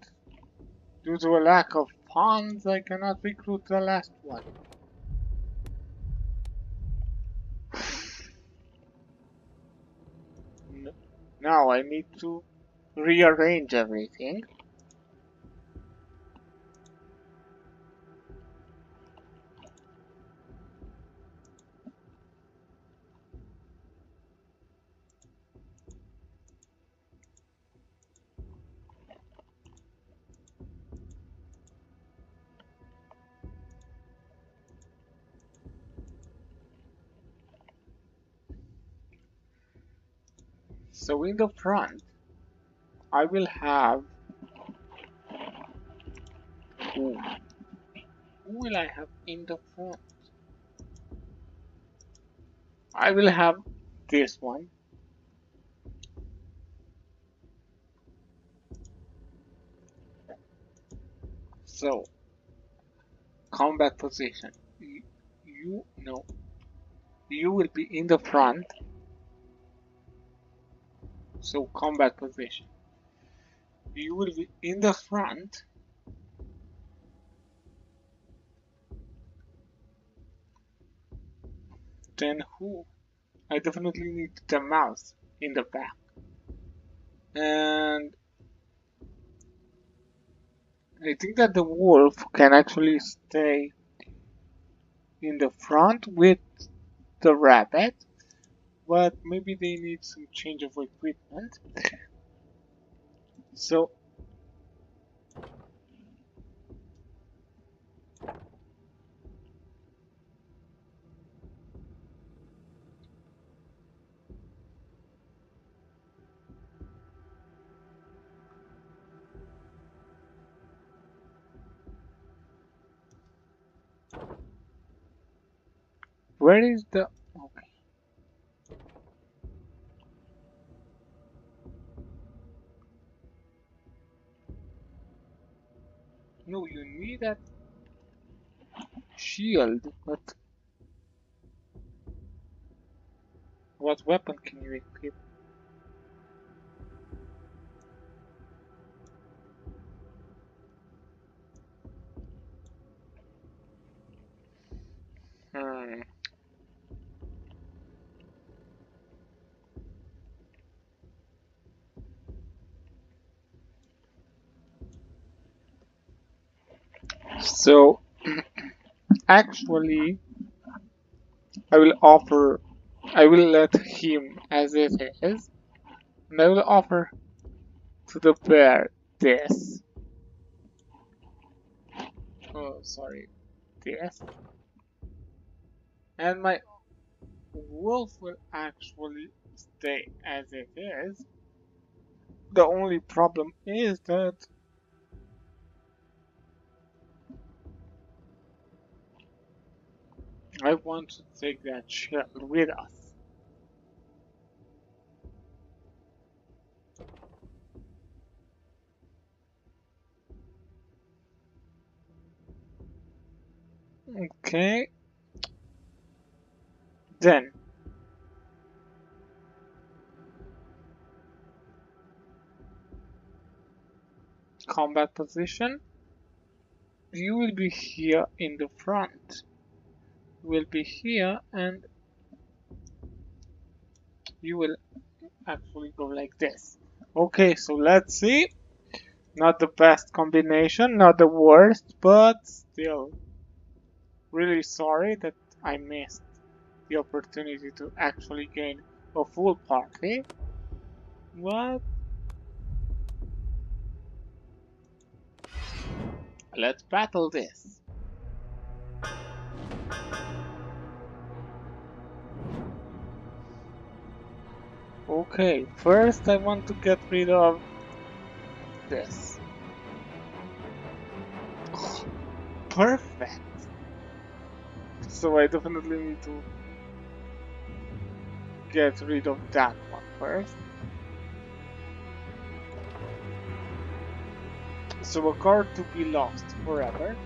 due to a lack of funds, I cannot recruit the last one. Now I need to rearrange everything. So in the front, I will have... Who will I have in the front? I will have this one. So, combat position. You know, you will be in the front. So, combat position. You will be in the front. Then who? I definitely need the mouse in the back. And I think that the wolf can actually stay in the front with the rabbit, but maybe they need some change of equipment. So where is the... Okay. No, you need that shield, but what weapon can you equip? Hmm. So actually, I will offer... I will let him as it is, and I will offer to the bear this. Oh, sorry, this. And my wolf will actually stay as it is. The only problem is that I want to take that shield with us. Okay. Then combat position. You will be here in the front. You will be here and you will actually go like this. Okay, so let's see. Not the best combination, not the worst, but still really sorry that I missed the opportunity to actually gain a full party. But let's battle this. Okay, first I want to get rid of this. Oh, perfect. So I definitely need to get rid of that one first. So a card to be lost forever.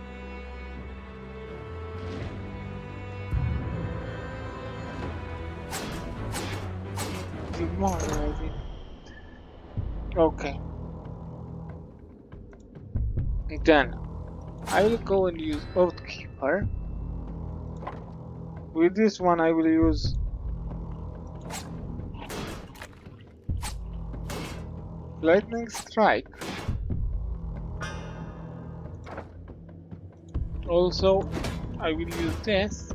Demoralizing. Okay. Then I will go and use Oathkeeper. With this one I will use Lightning Strike. Also, I will use this.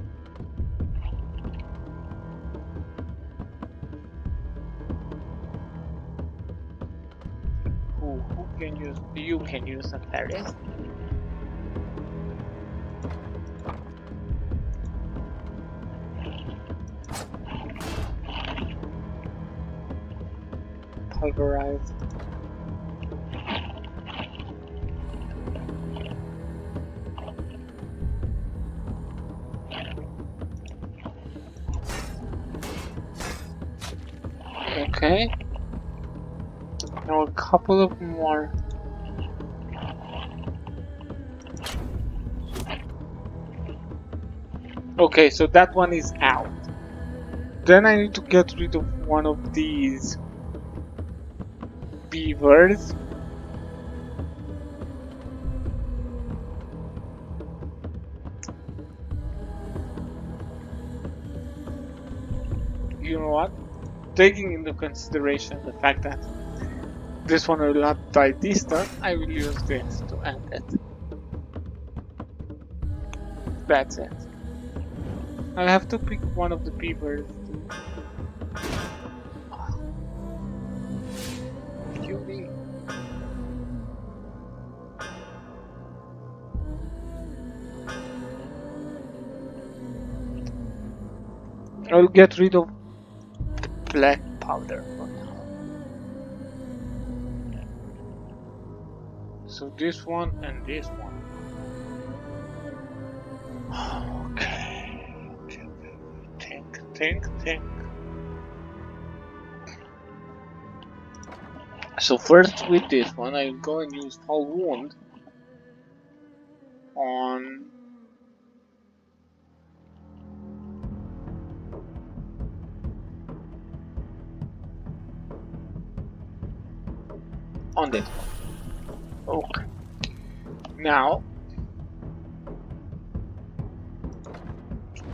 Who can use? You can use Nefarious. Pulverize. Okay. Now a couple of more. Okay, so that one is out. Then I need to get rid of one of these beavers. You know what? Taking into consideration the fact that this one will not die this turn, I will use this to end it. That's it. I'll have to pick one of the beavers. Cutie. I'll get rid of black powder for now. So this one and this one. Okay. Think. So first with this one, I'll go and use Hull Wound on this one. Okay. Now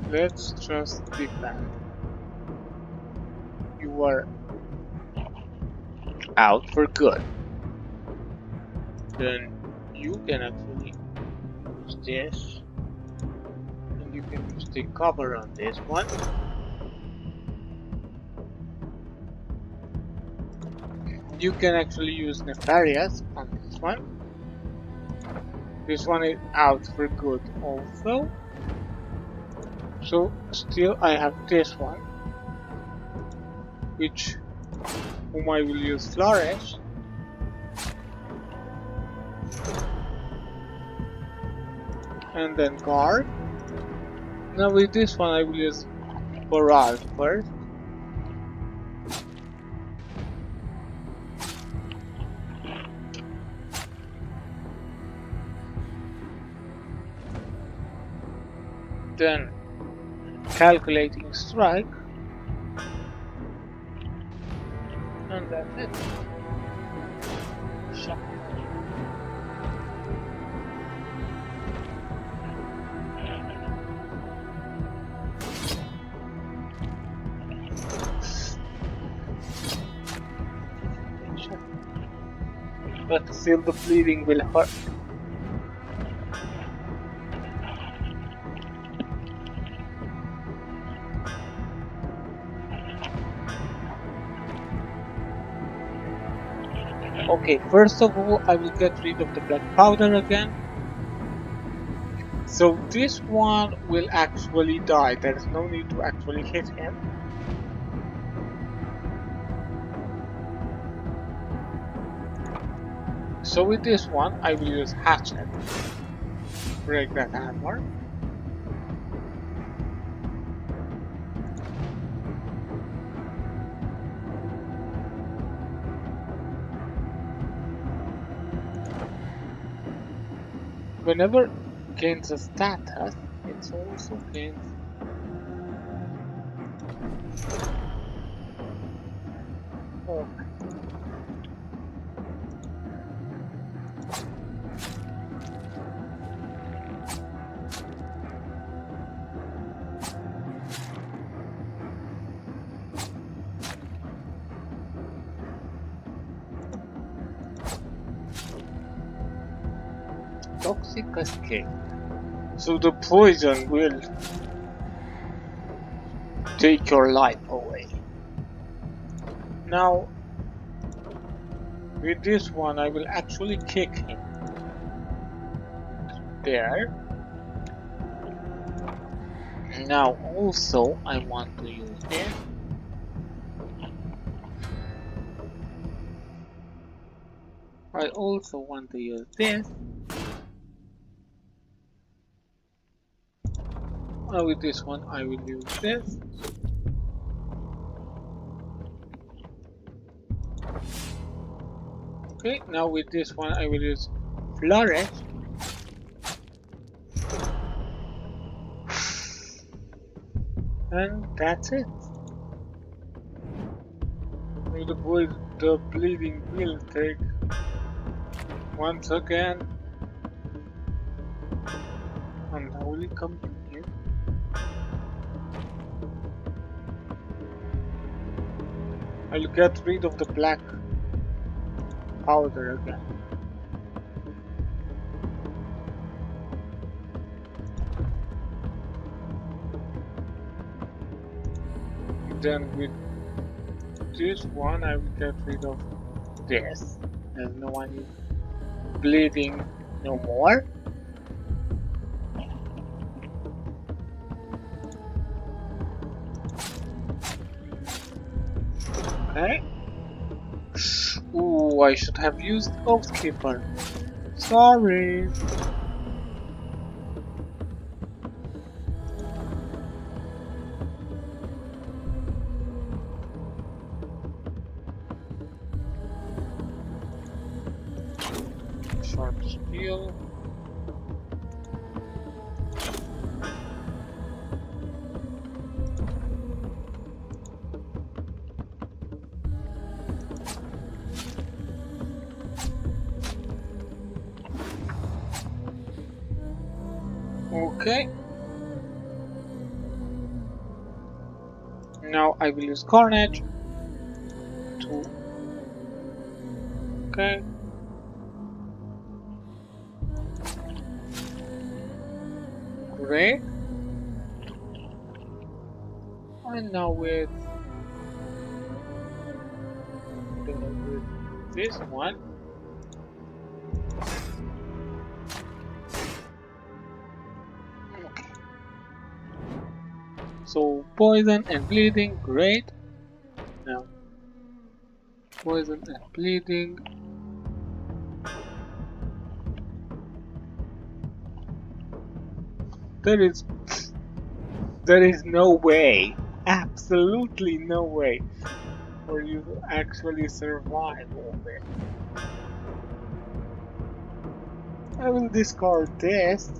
let's just defend. You are out for good. Then you can actually use this, and you can use the cover on this one. You can actually use Nefarious on this one. This one is out for good also. So still I have this one, whom I will use Flourish. And then Guard. Now with this one I will use Barrage first. Then calculating strike, and that's it. Shot. But still the bleeding will hurt. Okay, first of all, I will get rid of the black powder again. So this one will actually die. There's no need to actually hit him. So with this one, I will use hatchet. Break that armor. Whenever it gains a status, it also gains toxic escape. So the poison will take your life away. Now, with this one, I will actually kick him. There. Now also, I want to use this. I also want to use this. With this one, I will use this. Okay, now with this one, I will use Flourish. And that's it. The bleeding will take once again. And now we continue. I'll get rid of the black powder again. Then with this one, I will get rid of this, as no one is bleeding no more. Okay. Ooh, I should have used Oathkeeper. Sorry. Sharp steel. Okay. Now I will use Carnage to. Okay. Great. And now with this one. Okay. So poison and bleeding, great. Now poison and bleeding. There is no way, absolutely no way for you to actually survive all this. I will discard this.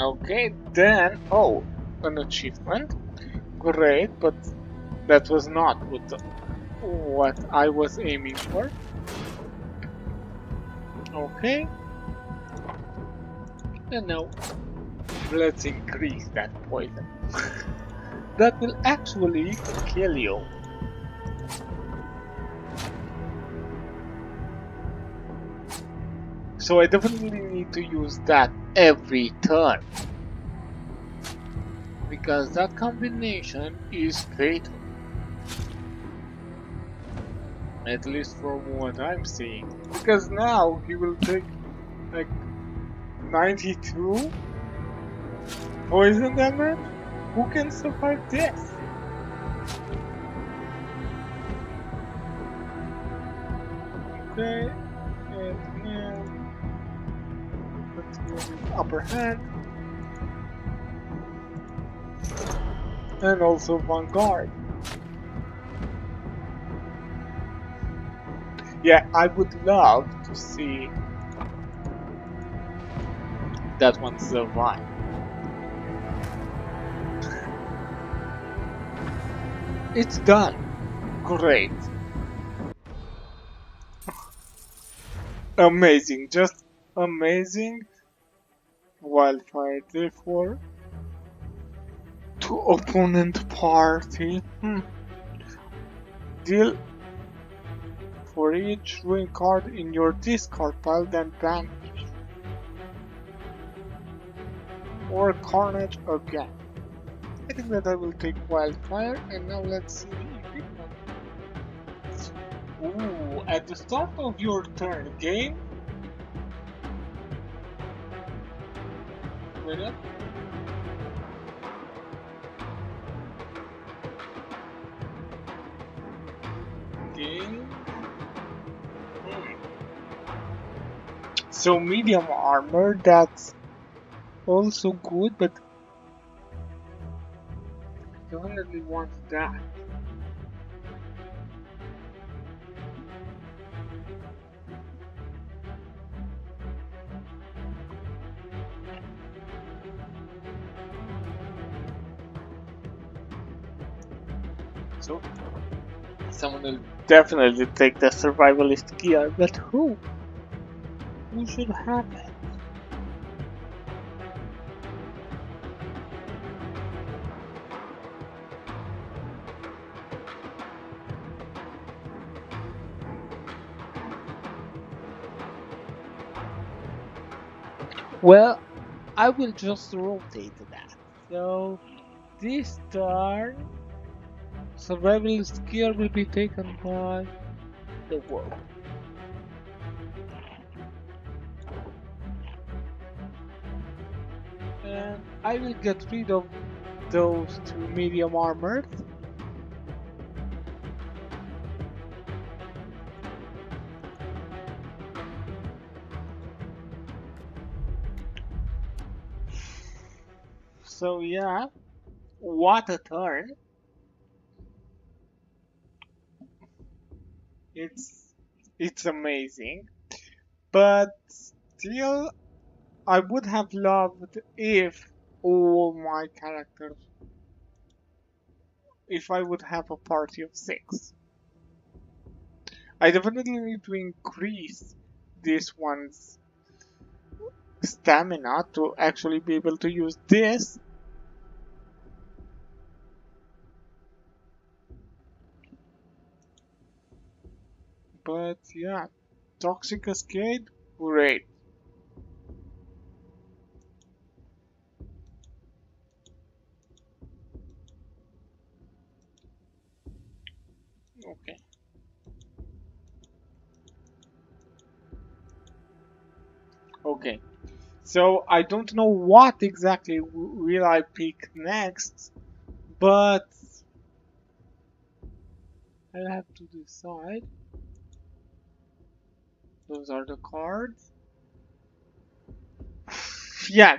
Okay, then, oh, an achievement. Great, but that was not what I was aiming for. Okay, and now let's increase that poison. That will actually kill you. So I definitely need to use that every turn. Because that combination is fatal. At least from what I'm seeing. Because now he will take like 92 poison damage? Who can survive this? Okay, and now let's go with upper hand. And also Vanguard. Yeah, I would love to see that one survive. It's done. Great. Amazing. Just amazing. Wildfire therefore. To opponent party. Deal for each ruin card in your discard pile, then banish. Or Carnage again. I think that I will take Wildfire, and now let's see if it wants. Ooh, at the start of your turn, game. Wait up. Game. So medium armor, that's also good, but I definitely want that. So someone will definitely take the survivalist gear, but who? Who should have it? Well, I will just rotate that. So this turn, survivalist gear will be taken by the wolf. And I will get rid of those two medium armored. So yeah, what a turn. It's it's amazing. But still I would have loved if all my characters, if I would have a party of 6. I definitely need to increase this one's stamina to actually be able to use this. But yeah, Toxic Cascade, great. Okay. Okay. So I don't know what exactly will I pick next, but I'll have to decide. Those are the cards. Yeah.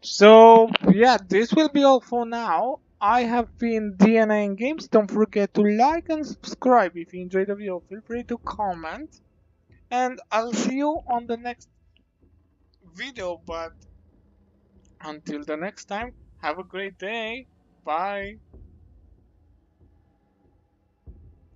So yeah, this will be all for now. I have been DNA and Games. Don't forget to like and subscribe if you enjoyed the video. Feel free to comment, and I'll see you on the next video. But Until the next time, have a great day. Bye.